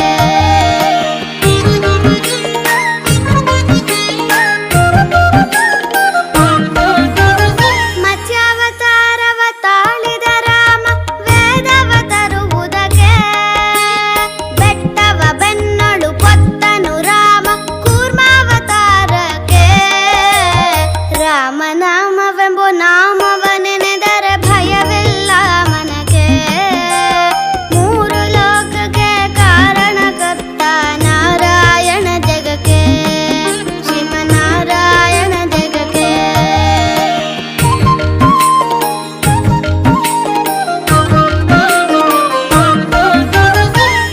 ಮತ್ಸ್ಯಾವತಾರವ ತಾಳಿದ ರಾಮ ವೇದವ ತರುವುದಕ್ಕೆ. ಬೆಟ್ಟವ ಬೆನ್ನಳು ಪೊತ್ತನು ರಾಮ ಕೂರ್ಮಾವತಾರಕ್ಕೆ. ರಾಮನಾಮವೆಂಬು ನಾಮವನೆನೆದರೆ ಭಯವಿಲ್ಲ ಮನಗೆ. ಮೂರು ಲೋಕಕ್ಕೆ ಕಾರಣಕರ್ತ ನಾರಾಯಣ ಜಗಕ್ಕೆ. ಶ್ರೀಮನ್ನಾರಾಯಣ ಜಗಕ್ಕೆ.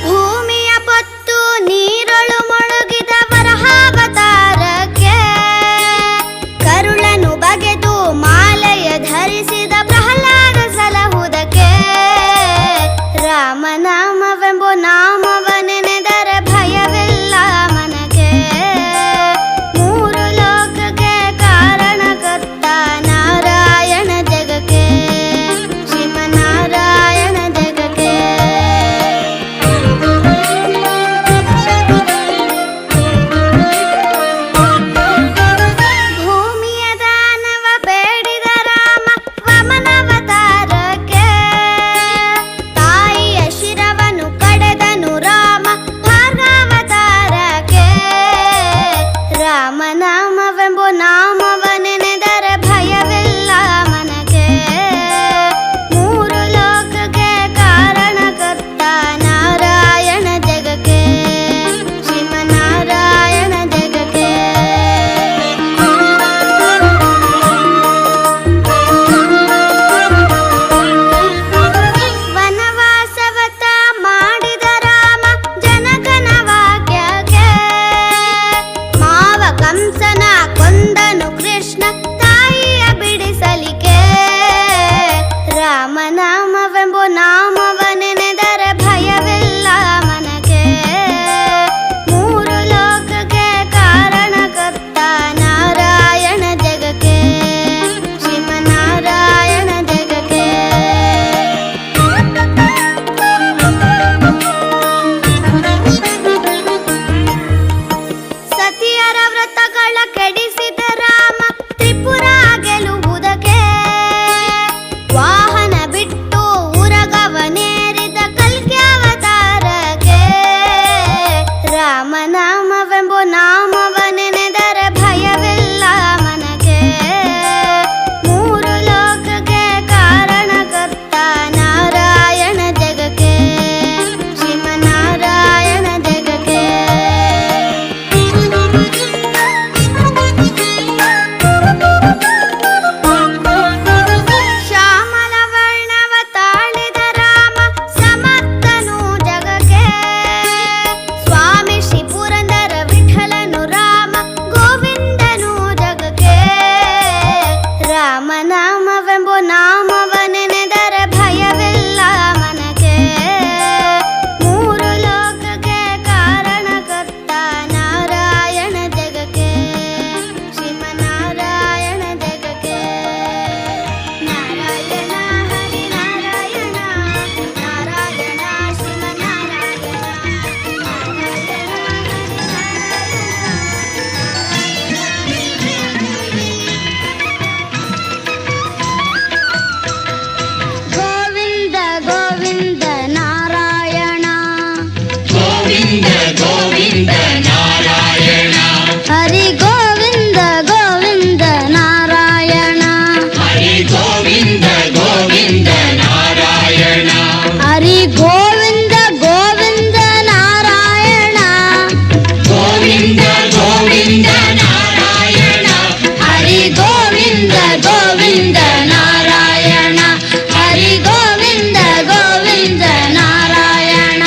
ಭೂಮಿಯ ಪೊತ್ತು ನೀರೊಳು ಮುಳುಗಿದ ವರಹಾವತಾರಕ್ಕೆ. ಕರುಳನು ಬಗೆದು ಮಾಲೆಯ ಧರಿಸಿದ ಪ್ರಹ್ಲಾದ ಸಲಹುದಕ್ಕೆ. ರಾಮನಾಮವೆಂಬು ನಾಮವನೆನೆದರೆ ಭಯವಿಲ್ಲ ಮನಗೆ. ಮೂರು ಲೋಕಕ್ಕೆ ಕಾರಣಕರ್ತ ನಾರಾಯಣ ಜಗಕ್ಕೆ. ಶ್ರೀಮನ್ನಾರಾಯಣ ಜಗಕ್ಕೆ. ಭೂಮಿಯ ದಾನವ ಬೇಡಿದ ರಾಮ ವಮನಾವತಾರಕ್ಕೆ. ತಾಯಿಯ ಶಿರವನ್ನು ಕಡೆದನು ರಾಮ ಭಾರ್ಗಾವತಾರಕ್ಕೆ. ರಾಮನಾಮವೆಂಬು ನಾಮವನೆನೆದರೆ ಭಯವಿಲ್ಲ ಮನಗೆ. ಮೂರು ಲೋಕಕ್ಕೆ ಕಾರಣಕರ್ತ ನಾರಾಯಣ ಜಗಕ್ಕೆ. ಶ್ರೀಮನ್ನಾರಾಯಣ ಜಗಕ್ಕೆ. ವನವಾಸವತ ಮಾಡಿದ ರಾಮ ಜನಕನ ವಾಕ್ಯಕ್ಕೆ. ಮಾವ ಕಂಸನ ಕೊಂದನು ಕೃಷ್ಣ ತಾಯಿಯ ಬಿಡಿಸಲಿಕ್ಕೆ. ರಾಮನಾಮವೆಂಬು ನಾಮವನೆನೆದರೆ ಭಯವಿಲ್ಲ ಮನಗೆ. ಮೂರು ಲೋಕಕ್ಕೆ ಕಾರಣಕರ್ತ ನಾರಾಯಣ ಜಗಕ್ಕೆ. ಶ್ರೀಮನ್ನಾರಾಯಣ ಜಗಕ್ಕೆ. ಸತಿಯರ ವ್ರತಗಳ ಕೆಡಿಸಿದ ರಾಮ ತ್ರಿಪುರ ನಾಮವ ನೆನೆದರೆ ಭಯವಿಲ್ಲ ಮನಕ್ಕೆ ಮೂರು ಲೋಕಕ್ಕೆ ಕಾರಣಕರ್ತ ನಾರಾಯಣ ಜಗಕ್ಕೆ ಶ್ರೀಮನ್ನಾರಾಯಣ ಜಗಕ್ಕೆ ಶ್ಯಾಮಲ ವರ್ಣವ ತಾಳಿದ ರಾಮ ಸಮರ್ಥನು ಜಗಕ್ಕೆ ಸ್ವಾಮಿ ಶ್ರೀ ಪುರಂದರ ವಿಠಲನು ರಾಮ ಗೋವಿಂದನು ಜಗಕ್ಕೆ ರಾಮನಾಮವೆಂಬ ನಾಮವ ನೆನೆದರೆ ಭಯವಿಲ್ಲ ಮನಕ್ಕೆ ಮೂರು ಲೋಕಕ್ಕೆ ಕಾರಣಕರ್ತ ನಾರಾಯಣ ಜಗಕ್ಕೆ ಶ್ರೀಮನ್ನಾರಾಯಣ ಜಗಕ್ಕೆ ನಾರಾಯಣ ಹರಿ ನಾರಾಯಣ ನಾರಾಯಣ ಶ್ರೀಮನ್ನಾರಾಯಣ ಗೋವಿಂದ ಗೋವಿಂದ ನಾರಾಯಣ ಹರಿ ಗೋವಿಂದ ಗೋವಿಂದ ನಾರಾಯಣ ಹರಿ ಗೋವಿಂದ ಗೋವಿಂದ ನಾರಾಯಣ ಹರಿ ಗೋವಿಂದ ಗೋವಿಂದ ನಾರಾಯಣ ಗೋವಿಂದ ಗೋವಿಂದ ನಾರಾಯಣ ಹರಿ ಗೋವಿಂದ ಗೋವಿಂದ ನಾರಾಯಣ ಹರಿ ಗೋವಿಂದ ಗೋವಿಂದ ನಾರಾಯಣ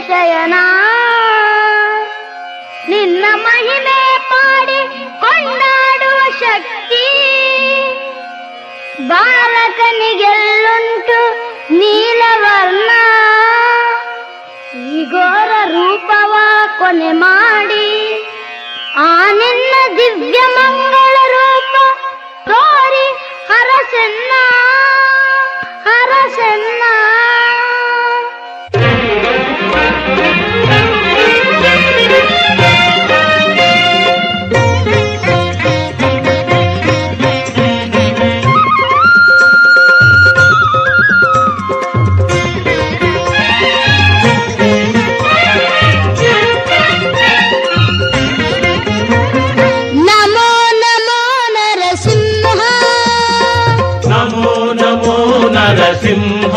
ಶಯನ ನಿನ್ನ ಮಹಿಮೆ ಪಾಡಿ ಕೊಂಡಾಡುವ ಶಕ್ತಿ ಬಾಲಕನಿಗೆಲ್ಲುಂಟು ನೀಲವರ್ಣ ಈ ಘೋರ ರೂಪವ ಕೊನೆ ಮಾಡಿ ಆ ನಿನ್ನ ದಿವ್ಯ ಮಂಗಳ ರೂಪ ತೋರಿ ಹರಸೆನ್ನ ಹರಸೆನ್ನ ನರಸಿಂಹ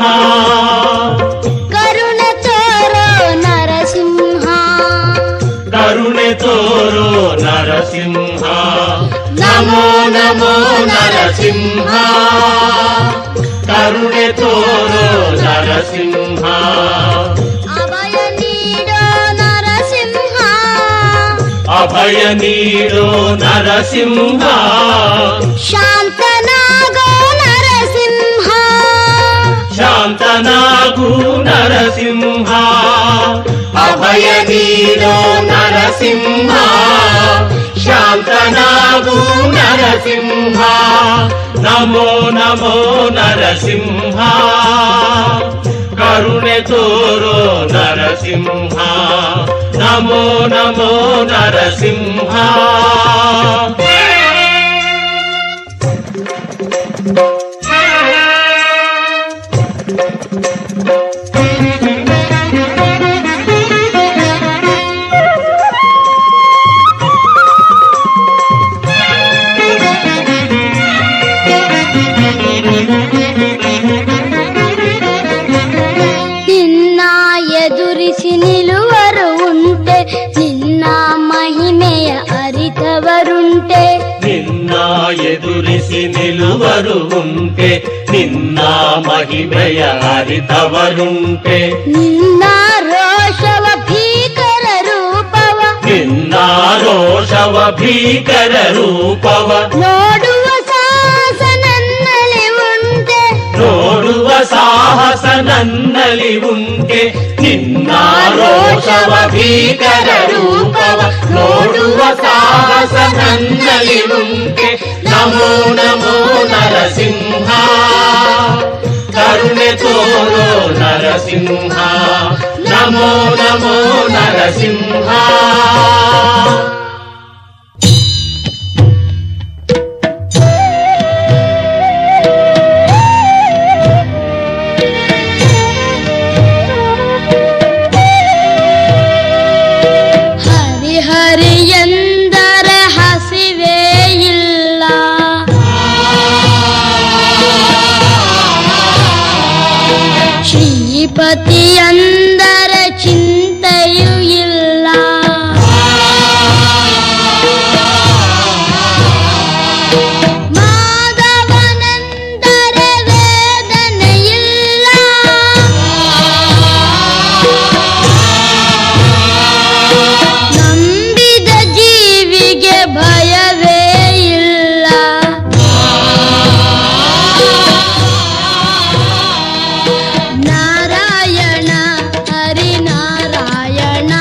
ಕರುಣೆ ತೋರೋ ನರಸಿಂಹ ಕರುಣೆ ತೋರೋ ನರಸಿಂಹ ನಮೋ ನಮೋ ನರಸಿಂಹ ಕರುಣೆ ತೋರೋ ನರಸಿಂಹ ಅಭಯ ನೀಡೋ ನರಸಿಂಹ ಅಭಯ ನೀಡೋ ನರಸಿಂಹ ಶಾಂತನಾಗೋ ನರಸಿಂಹ ಶಾಂತನಾಗು ನರಸಿಂಹ ಅಭಯ ನೀಡೋ ನರಸಿಂಹ ಶಾಂತನಾಗು ನರಸಿಂಹ ನಮೋ ನಮೋ ನರಸಿಂಹ ಕರುಣೆ ತೋರೋ ನರಸಿಂಹ ನಮೋ ನಮೋ ನರಸಿಂಹ ನಿನ್ನ ಎದುರಿಸಿ ನಿಲ್ಲುವರು ಉಂಟೆ ನಿನ್ನ ಮಹಿಮೆಯ ಅರಿತವರುಂಟೆ ನಿನ್ನ ಎದುರಿಸಿ ನಿಲ್ಲುವರು ಉಂಟೆ ನಿನ್ನ ಮಹಿಮೆಯ ಅರಿತವರುಂಟೆ ನಿನ್ನ ರೋಷವ ಭೀಕರ ರೂಪವ ನಿನ್ನ ರೋಷವ ಭೀಕರ ರೂಪವ ನೋಡುವ ಸಾಹಸ ನನ್ನಲ್ಲಿ ಉಂಟೆ ನೋಡುವ ಸಾಹಸ ನನ್ನಲ್ಲಿ ಉಂಟೆ ನಿನ್ನ ರೋಷವ ಭೀಕರ ರೂಪವ ನೋಡುವ ಸಾಹಸ ನನ್ನಲ್ಲಿ ಉಂಟೆ ನಮೋ ನಮೋ ನರಸಿಂಹ ಕರುಣೆ ತೋರೋ ನರಸಿಂಹ ನಮೋ ನಮೋ ನರಸಿಂಹ ಹರಿ ಎಂದರೆ ಹಸಿವೆ ಇಲ್ಲ ಶ್ರೀಪತಿ ಎಂದರೆ ಚಿಂತೆಯೂ ಇಲ್ಲ ಮಾಧವನೆಂದರೆ ವೇದನೆ ಇಲ್ಲ ನಂಬಿದ ಜೀವಿಗೆ ಭಯವೇ ಇಲ್ಲ ನಾರಾಯಣ ಹರಿನಾರಾಯಣ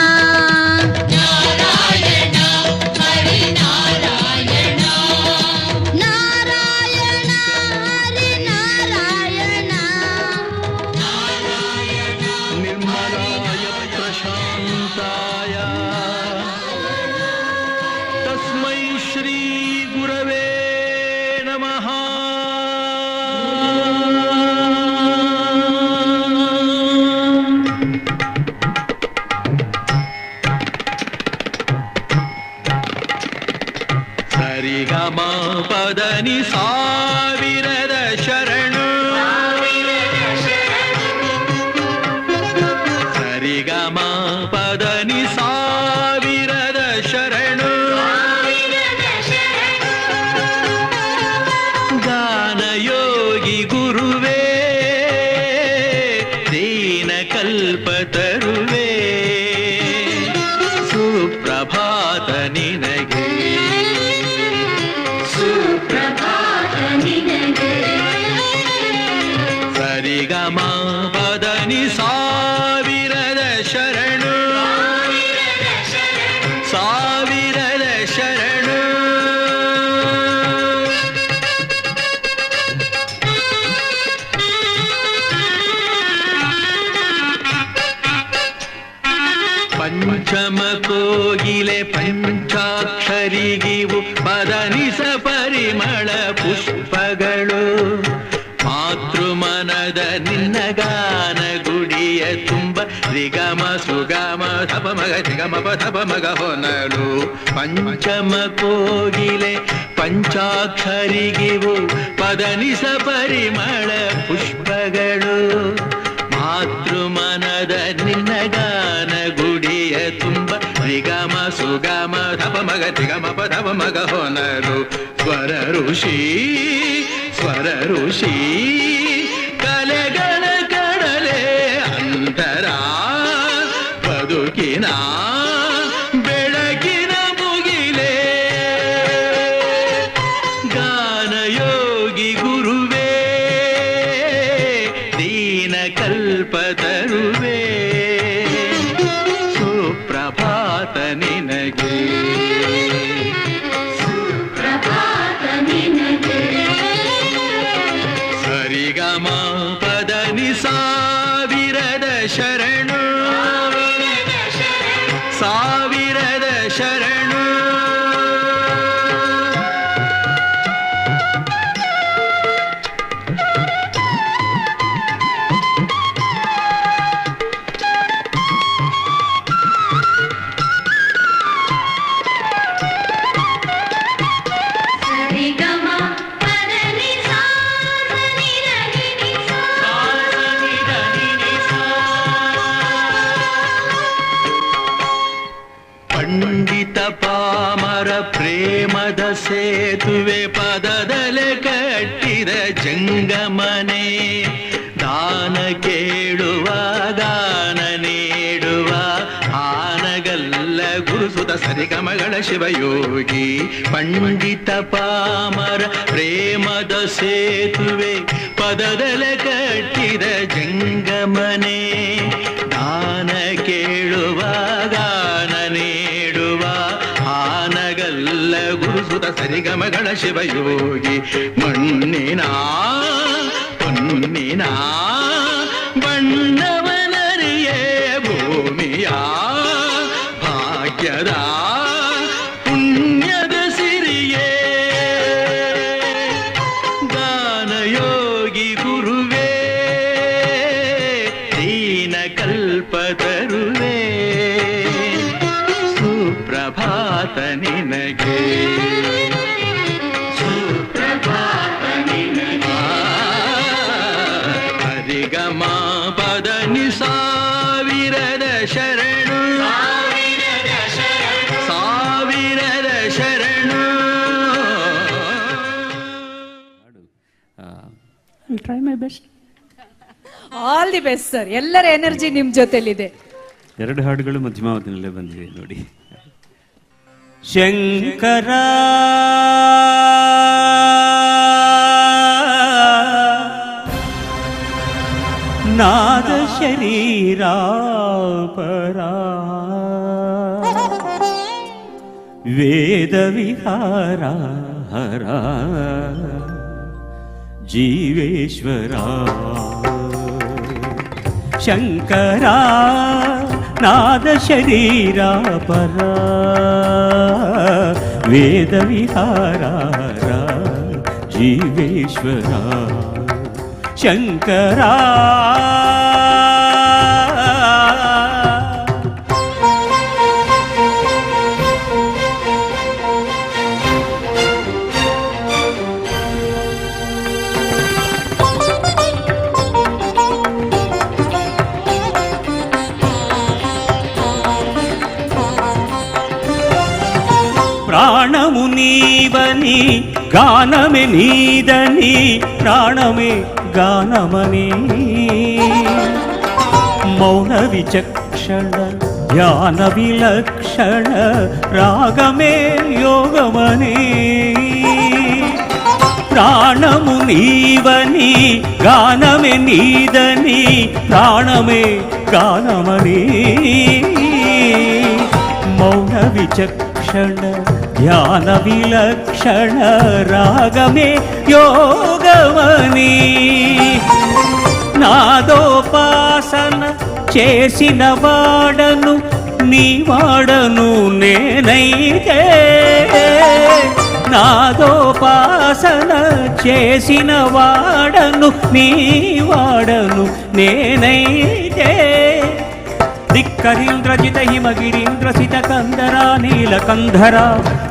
ನಾರಾಯಣ ಹರಿನಾರಾಯಣ ನಿರ್ಮಲಾಯ ಪ್ರಶಾಂತಾಯ ತಸ್ಮೈ ಶ್ರೀ ಗುರವೇ ನಮಃ ಸರಿಗಮ ಪದನಿ ಸಾವಿರದ ಶರಣು ಸರಿಗಮ ಪದನಿ ಸಾವಿರದ ಶರಣು ಗಾನಯೋಗಿ ಗುರುವೇ ದೀನ ಕಲ್ಪ ತರುವೇ ಸಾವಿರದ ಶರಣು ಸಾವಿರದ ಶರಣು ಪಂಚಮ ಕೋಗಿಲೆ ಪಂಚಾಕ್ಷರಿಗಿವು ಪದನಿಸ ಪರಿಮಳ ಪುಷ್ಪಗಳು ಮಾತೃಮನದ ನಿನ್ನ ಗಾನ ಗುಡಿಯ ತುಂಬ ರಿಗಮ ಸುಗಮ ಧಪ ಮಗ ರಿಗಮ ಧಪ ಮಗ ಹೊನಲು ಪಂಚಮ ಕೋಗಿಲೆ ಪಂಚಾಕ್ಷರಿಗಿವು ಪದನಿಸ ಪರಿಮಳ ಪುಷ್ಪಗಳು ಮಾತೃಮನದ ನಿನ್ನ ಗಾನ ಗುಡಿಯ ತುಂಬ ರಿಗಮ ಸುಗಮ ಧಪ ಮಗ ರಿಗಮ ಧಪ ಮಗ ಹೊನಲು ಸ್ವರ ಋಷಿ ಕಲೆಗಳ ಕಡಲೆ ಅಂತರ ಬದುಕಿನ ಬೆಳಕಿನ ಮುಗಿಲೆ ಗಾನಯೋಗಿ ಗುರುವೇ ದೀನ ಕಲ್ಪತರುವೇ ಸುಪ್ರಭಾತ ನಿನಗೆ ಸರಿಗಮ ಪದನಿ ಸಾವಿರದ ಶರಣು ಸಾವಿರದ ಶರಣು ಪಂಡಿತ ಪಾಮರ ಪ್ರೇಮದ ಸೇತುವೆ ಪದದಲೆ ಕಟ್ಟಿದ ಜಂಗಮನೆ ದಾನ ಕೇಳುವ ಗಾನ ನೀಡುವ ಆನಗಲ್ಲ ಗುರುಸುತ ಸರಿಗಮಗಳ ಶಿವಯೋಗಿ ಪಂಡಿತ ಪಾಮರ ಪ್ರೇಮದ ಸೇತುವೆ ಪದದಲೆ ಕಟ್ಟಿದ ಜಂಗಮನೆ ದಾನ ಕೇಳುವ ಗಾನ ನೀಡುವ ಆನಗಲ್ಲ ಗುರುಸುತ ಸರಿಗಮಗಳ ಶಿವಯೋಗಿ ಮಣ್ಣಿನ ಪೊನ್ನಿನ ಬಣ್ಣವನರಿಯೇ ಭೂಮಿಯ ಭಾಗ್ಯದ ಪುಣ್ಯದ ಸಿರಿಯೇ ಗಾನಯೋಗಿ ಗುರುವೇ ದೀನ ಕಲ್ಪತರುವೇ ಸುಪ್ರಭಾತ ನಿನಗೆ ಸುಪ್ರಭಾತ ನಿನಗೆ ಹರಿಗಮ ಪದನಿ ಸಾವಿರದ ಶರಣು ಸಾವಿರದ ಶರಣು try my best. All the best sir. ಎಲ್ಲರ ಎನರ್ಜಿ ನಿಮ್ ಜೊತೆಲಿದೆ. 2 ಹಾಡುಗಳು ಮಧ್ಯಮಾವತಿನಲ್ಲೇ ಬಂದಿವೆ ನೋಡಿ. ಶಂಕರ ನಾದ ಶರೀರ ಪರ ವೇದ ವಿಹಾರ ಹರ ಜೀವೇಶ್ವರ ಶಂಕರ ನಾದ ಶರೀರ ಪರ ವೇದ ವಿಹಾರ ಜೀವೇಶ್ವರ ಶಂಕರ ప్రాణము నీవని గానమే నీదని ప్రాణమే గానమని మౌన విచక్షణ ధ్యాన విలక్షణ రాగమే యోగమని ప్రాణము నీవని గానమే నీదని ప్రాణమే గానమని మౌన విచక్షణ ధ్యాన విలక్షణ రాగమే యోగమని నాదోపాసన చేసిన వాడను నీ వాడను నేనైతే నాదోపాసన చేసిన వాడను నీ వాడను నేనైతే ధిక్కరీంద్రజిత హిమగిరీంద్రసిత కందరా నీలకంధరా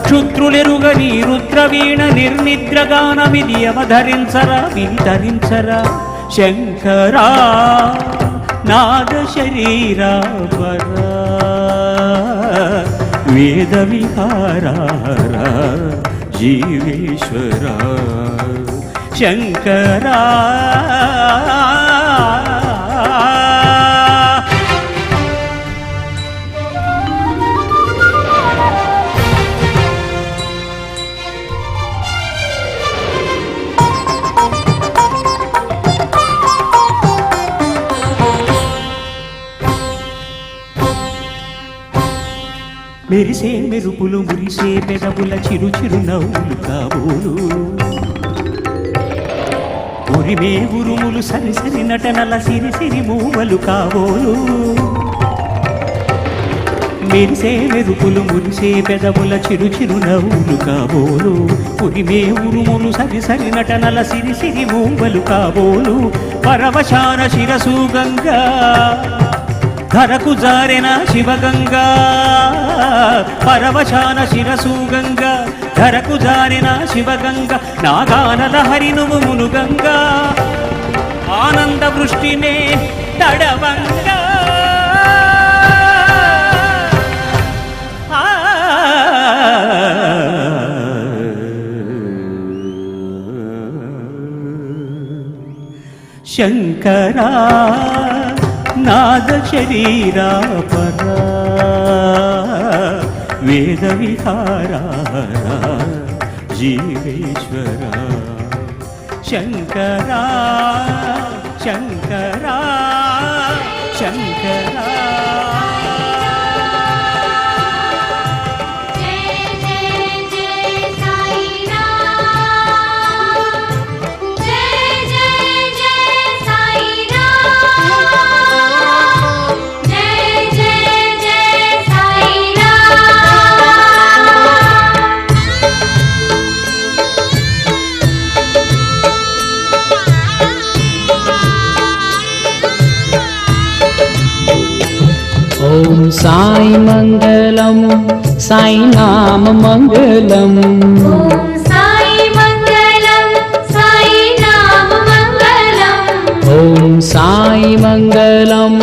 క్షుద్రులెరుగని రుద్రవీణ నిర్నిద్రగానమిది అవధరించరా వింతరించరా శంకరా నాద శరీరావరా వేద విహారా జీవేశ్వరా శంకరా మెరిసే మెరుపులు మురిసే పెదవుల చిరు చిరు నవ్వులు కాబోలు ఉరిమే ఉరుములు సరి సరి నటనల సిరి సిరి మూవలు కాబోలు మెరిసే మెరుపులు మురిసే పెదవుల చిరు చిరు నవ్వులు కాబోలు ఉరిమే ఉరుములు సరి సరి నటనల సిరి సిరి మూవలు కాబోలు పరవశాన శిరసు గంగా ధరకు జారెన శివగంగా పరవశాన శిరసు గంగా ధరకు జారెన శివగంగా నాగానల హరినుము మునుగంగా ఆనంద వృష్టినే తడవంగా శంకరా నాద శరీరా పరా వేద విహారా జీవేశ్వరా శంకరా శంకరా శంకరా ఓం సాయి మంగళం సాయి నామ మంగళం ఓం సాయి మంగళం సాయి నామ మంగళం ఓం సాయి మంగళం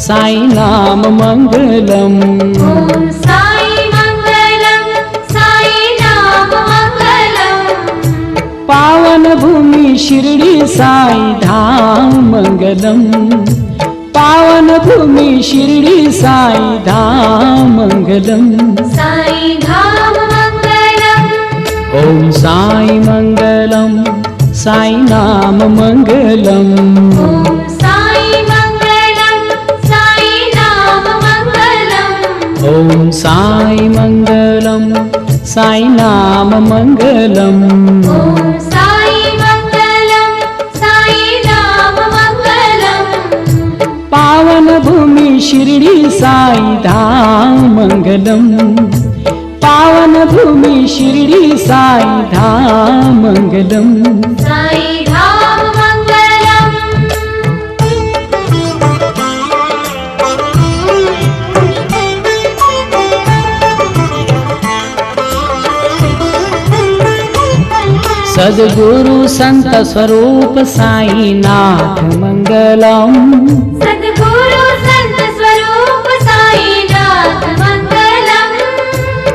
సాయి నామ మంగళం ఓం సాయి మంగళం సాయి నామ మంగళం పావన భూమి షిరిడి సాయి ధాम మంగళం पावन भूमि शिरडी साई धाम मंगलम साई धाम मंगलम ओम साई मंगलम साई नाम मंगलम ओम साई मंगलम साई नाम मंगलम ओम साई मंगलम साई नाम मंगलम ओम साई मंगलम साई नाम मंगलम पावन भूमि शिरडी साई धाम मंगलम पावन भूमि शिरडी साई धाम मंगलम साई धाम मंगलम सद्गुरु संत स्वरूप साई नाथ मंगलम सद्गुरु संत स्वरूप साई नाथ मंगलम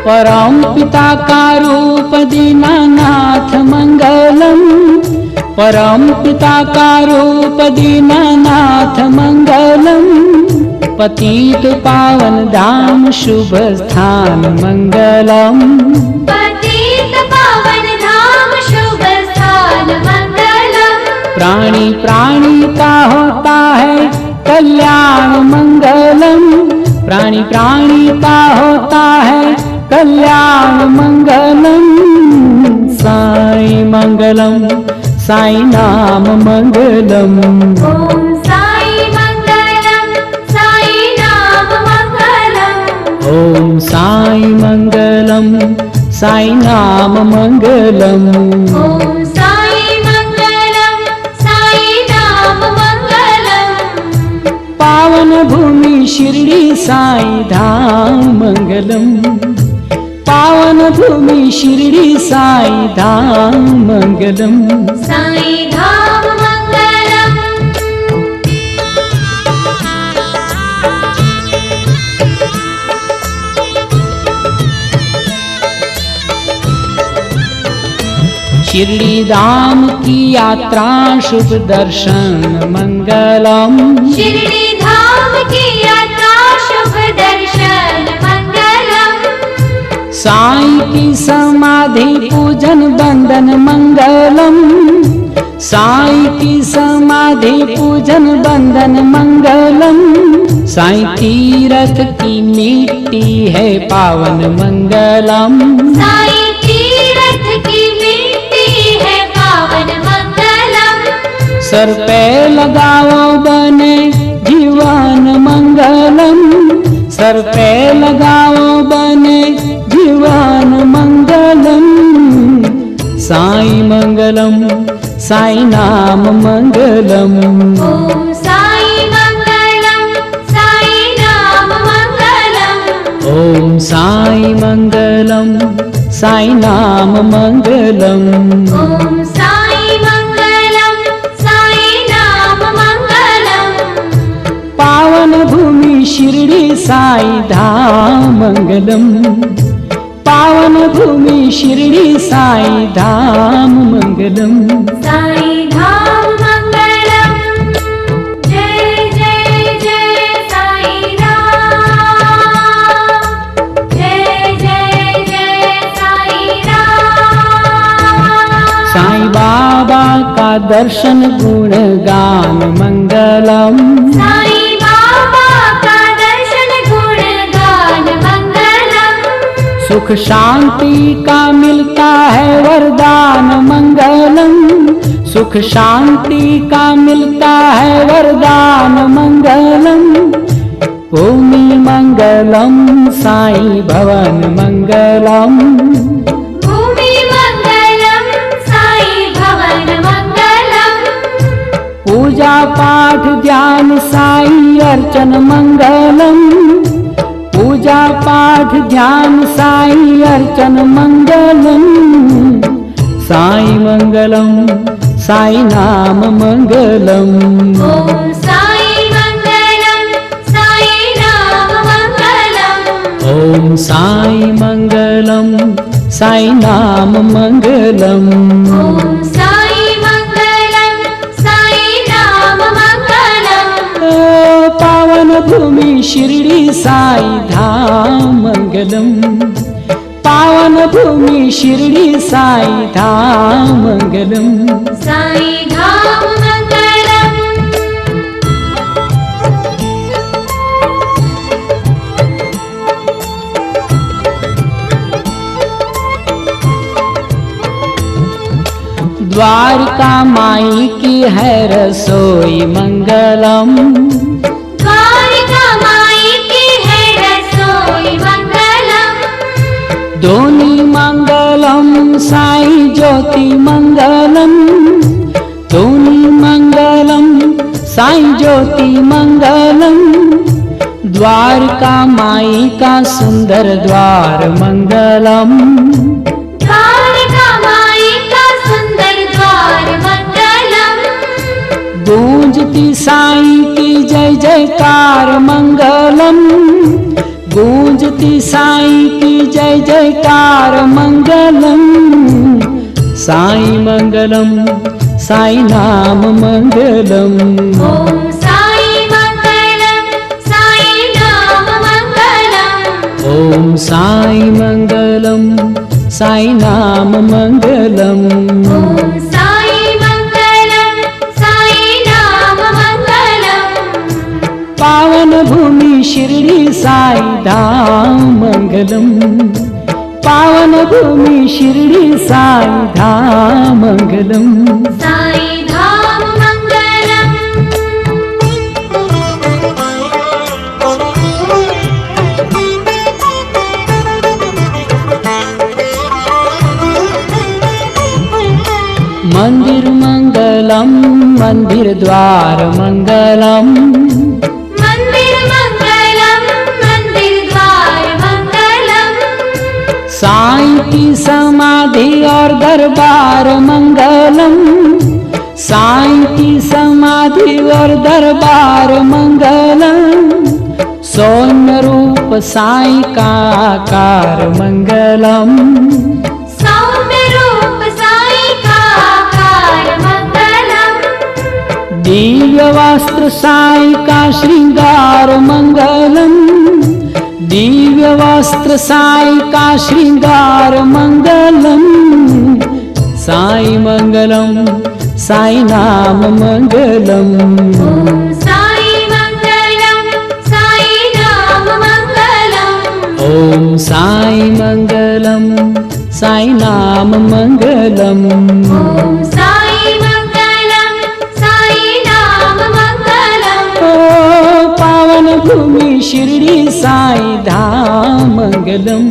परम पिता का रूप दीनानाथ मंगलम परम पिता का रूप दीनानाथ मंगलम पतित पावन धाम शुभ स्थान मंगलम पतित पावन धाम शुभ स्थान मंगलम प्राणी प्राणी का होता है कल्याण मंगलम, प्राणी प्राणी का होता है कल्याण मंगलम। साई मंगलम, साई नाम मंगलम। ओम साई मंगलम, साई नाम मंगलम। ओम साई मंगलम, साई नाम मंगलम। ओम साई मंगलम, साई नाम मंगलम। पावन भूमि शिरडी साई धाम मंगलम, पावन भूमि शिरडी साई धाम मंगलम। साई धाम मंगलम। शिरडी धाम की यात्रा शुभ दर्शन मंगलम। शिरडी धाम की यात्रा शुभ दर्शन मंगलम। साई की समाधि पूजन बंदन मंगलम, साई की समाधि पूजन बंदन मंगलम। साई तीरथ की मिट्टी है पावन मंगलम, साई तीरथ की मिट्टी है पावन मंगलम। सर पे लगाओ बने जीवन मंगलम, सर पे लगाओ बने जीवन मंगलम। साई मंगलम, साई नाम मंगलम। ओम साई मंगलम, साई नाम मंगलम। ओम साई मंगलम, साई नाम मंगलम। ओम साई मंगलम, साई नाम मंगलम। पावन भूमि शिरडी साई धाम मंगलम, पावन भूमि शिरडी साई धाम मंगलम। साई धाम मंगलम। जय जय जय साई राम, जय जय जय साई राम। साई बाबा का दर्शन गुणगान मंगलम, साई बाबा का दर्शन गुणगान मंगलम। सुख शांति का मिलता है वरदान मंगलम, सुख शांति का मिलता है वरदान मंगलम। भूमि मंगलम, साई भवन मंगलम। भूमि मंगलम, साई भवन मंगलम। पूजा पाठ ध्यान साई अर्चन मंगलम, पूजा पाठ ध्यान साई अर्चन मंगलम। साई मंगलम, साई नाम मंगलम। ओम साई मंगलम, साई नाम मंगलम। ओम साई मंगलम, साई नाम मंगलम। ओम साई मंगलम, साई नाम मंगलम। पावन भूमि शिरडी साई धाम मंगलम, पावन भूमि शिरडी साई धाम मंगलम। साई धाम मंगलम। द्वारका माई की है रसोई मंगलम, द्वारका माई की है रसोई मंगलम। दोनी मंगलम, साई ज्योति मंगलम। दोनी मंगलम, साई ज्योति मंगलम। द्वारका माई का सुंदर द्वार मंगलम, द्वारका माई का सुंदर द्वार मंगलम। गूंजती साई की जय जयकार मंगलम, गूंजती साई की जय जयकार मंगलम। साई मंगलम, साई नाम मंगलम। ओम साई मंगलम, साई नाम मंगलम। ओम साई मंगलम, साई नाम मंगलम। ओम साई मंगलम, साई नाम मंगलम। भूमि शिरडी साई धाम मंगलम, पावन भूमि शिरडी साई धाम मंगलम। साई धाम मंगलम। मंदिर मंगलम, मंदिर द्वार मंगलम, मंदिर मंगलम, मंदिर द्वार मंगलम। साईं की समाधि और दरबार मंगलम, साईं की समाधि और दरबार मंगलम। सौम्य रूप साईं का आकार मंगलम, सौम्य रूप साईं का आकार मंगलम। दिव्य वस्त्र साईं का श्रृंगार मंगलम, दिव्य वस्त्र साईं का श्रृंगार मंगलम। साईं मंगलम, साईं नाम मंगलम। ओम साई मंगलम, साई नाम मंगलम। ओम साईं मंगलम, साईं नाम मंगलम। ओम साई मंगलम, साई नाम मंगलम। ओ पावन भूमि शिरडी साई धाम मंगलम,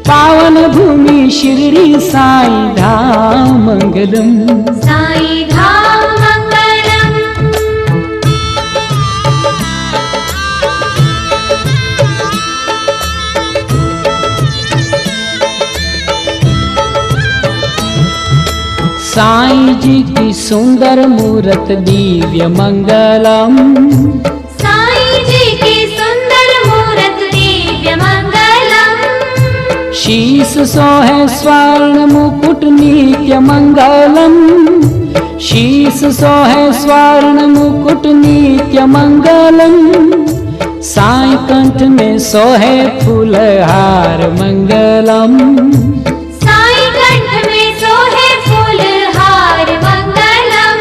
पावन भूमि शिरडी साई धाम मंगलम। साई धाम मंगलम। साईं जी की सुंदर मूरत दिव्य मंगलम, साईं जी की सुंदर मूरत दिव्य मंगलम। शीश सोहे स्वर्ण मुकुट नित्य मंगलम, शीश सोहे स्वर्ण मुकुट नित्य मंगलम। साईं कंठ में सोहे फूलहार मंगलम, साईं कंठ में सोहे फूलहार मंगलम।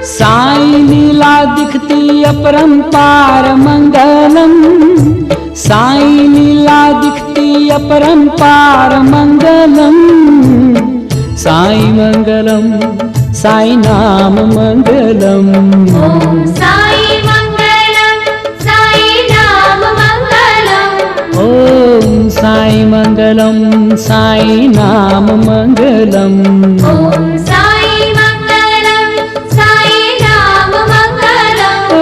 साईं लीला दिखती अपरंपार मंगलम, साईं लीला दिखती अपरंपार मंगलम। साईं मंगलम, साईं नाम मंगलम। ओम साई मंगलम, साई नाम मंगलम। ओम साईं मंगलम, साईं नाम मंगलम। ओम साई मंगलम, साई नाम मंगलम। ओ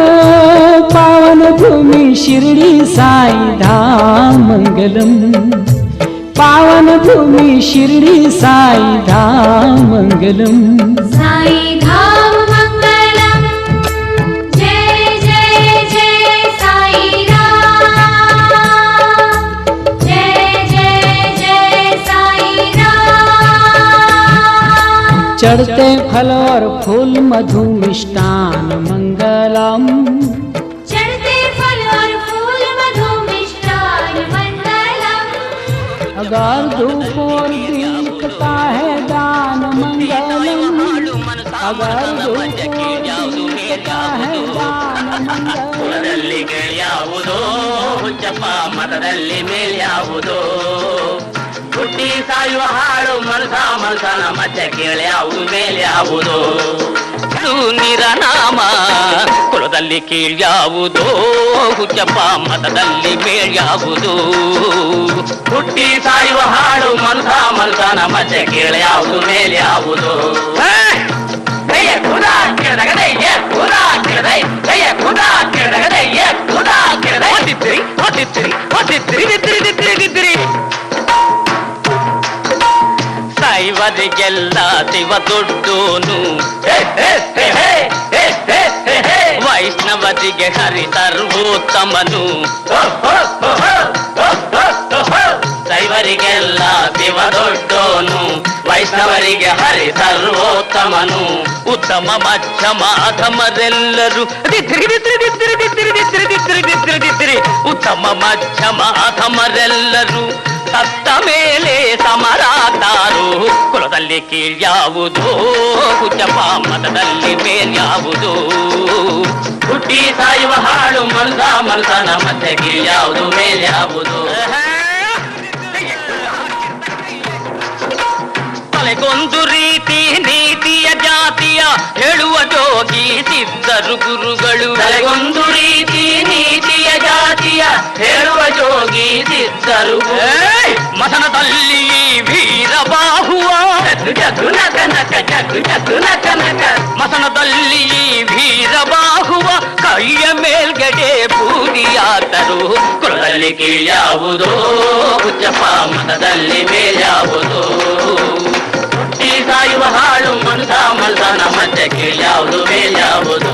पावन भूमि शिरडी साई धाम मंगलम, पावन भूमि शिरडी साई धाम मंगलम। साई धाम मंगलम। जय जय जय साई राम, जय जय जय साई राम। चढ़ते फल और फूल मधु मिष्टान मंगलम, चढ़ते फल और फूल मधु मिष्टान मंगलम। अगर धूप और दीपता है दान मंगलम, अगर धूप और दीपता है दान मंगलम। ಯಾವುದೋ ಹುಚ್ಚಪ್ಪ ಮತದಲ್ಲಿ ಮೇಲ್ಯಾವುದೋ ಹುಟ್ಟಿ ಸಾಯುವ ಹಾಡು ಮನಸನ ಮಧ್ಯ ಕೇಳ್ಯಾವುದು ಮೇಲ್ಯಾವುದೋ ನಿರನಾಮ ಕುಲದಲ್ಲಿ ಕೀಳ್ಯಾವುದೋ ಹುಚ್ಚಪ್ಪ ಮತದಲ್ಲಿ ಮೇಳ್ಯಾವುದೋ ಹುಟ್ಟಿ ಸಾಯುವ ಹಾಡು ಮನಸನ ಮಧ್ಯ ಕೇಳ್ಯಾವುದು ಮೇಲ್ಯಾವುದೋ ಖುದಾ ಕೇಳದಗದೆ ಖುದಾ ಕೇಳದೆ ಖುದಾ ಕೇಳದಗದೆ ಖುದಾ ಕೇಳದೆ ಹೊತ್ತಿತ್ತಿರಿ ಸಾಯುವರಿಗೆಲ್ಲ ಶಿವ ದೊಡ್ಡೋನು, ವೈಷ್ಣವರಿಗೆ ಹರಿ ಸರ್ವೋತ್ತಮನು. ಶೈವರಿಗೆಲ್ಲ ಶಿವ ದೊಡ್ಡೋನು, ವೈಷ್ಣವರಿಗೆ ಹರಿ ಸರ್ವೋತ್ತಮನು. ಉತ್ತಮ ಮಧ್ಯಮ ಅಧಮರೆಲ್ಲರೂ ಉತ್ತಮ ಮಧ್ಯಮ ಅಧಮರೆಲ್ಲರೂ ಸತ್ತ ಮೇಲೆ ಸಮರಾಗ್ತಾರೋ ಕುಲದಲ್ಲಿ ಕೀಳ್ಯಾವುದು ಹುಚ್ಚಪ್ಪ ಮತದಲ್ಲಿ ಮೇಲ್ಯಾವುದು ಹುಟ್ಟಿ ಸಾಯುವ ಹಾಳು ಮನಸನ ಮತ್ತೆ ಕೀಳ್ಯಾವುದು ಮೇಲ್ಯಾವುದು ತಲೆಗೊಂದು ರೀತಿ ನೀತಿಯ ಜಾತಿಯ ಹೇಳುವ ಜೋಗಿ ಸಿದ್ಧರು ಗುರುಗಳು ತಲೆಗೊಂದು ರೀತಿ ನೀತಿಯ ಜಾತಿಯ ಹೇಳುವ ಜೋಗಿ ಸಿದ್ಧರು ಮಸನದಲ್ಲಿ ವೀರಬಾಹುವ ಜಗು ನಕ ನಕ ಜಗು ನಕ ನಕ ಮಸನದಲ್ಲಿ ವೀರಬಾಹುವ ಕೈಯ ಮೇಲ್ಗಡೆ ಬೂದಿಯಾತರು ಕುಲದಲ್ಲಿ ಕೀಳ್ಯಾವುದೋ ಹುಚ್ಚಪ್ಪ ಮತದಲ್ಲಿ ಮೇಲ್ಯಾವುದೋ ಸಾಯುವ ಹಾಳು ಮನಸ ಮಲ್ಸನ ಮತ್ತೆ ಕೀಳ್ಯಾವುದು ಮೇಲ್ಯಾವುದು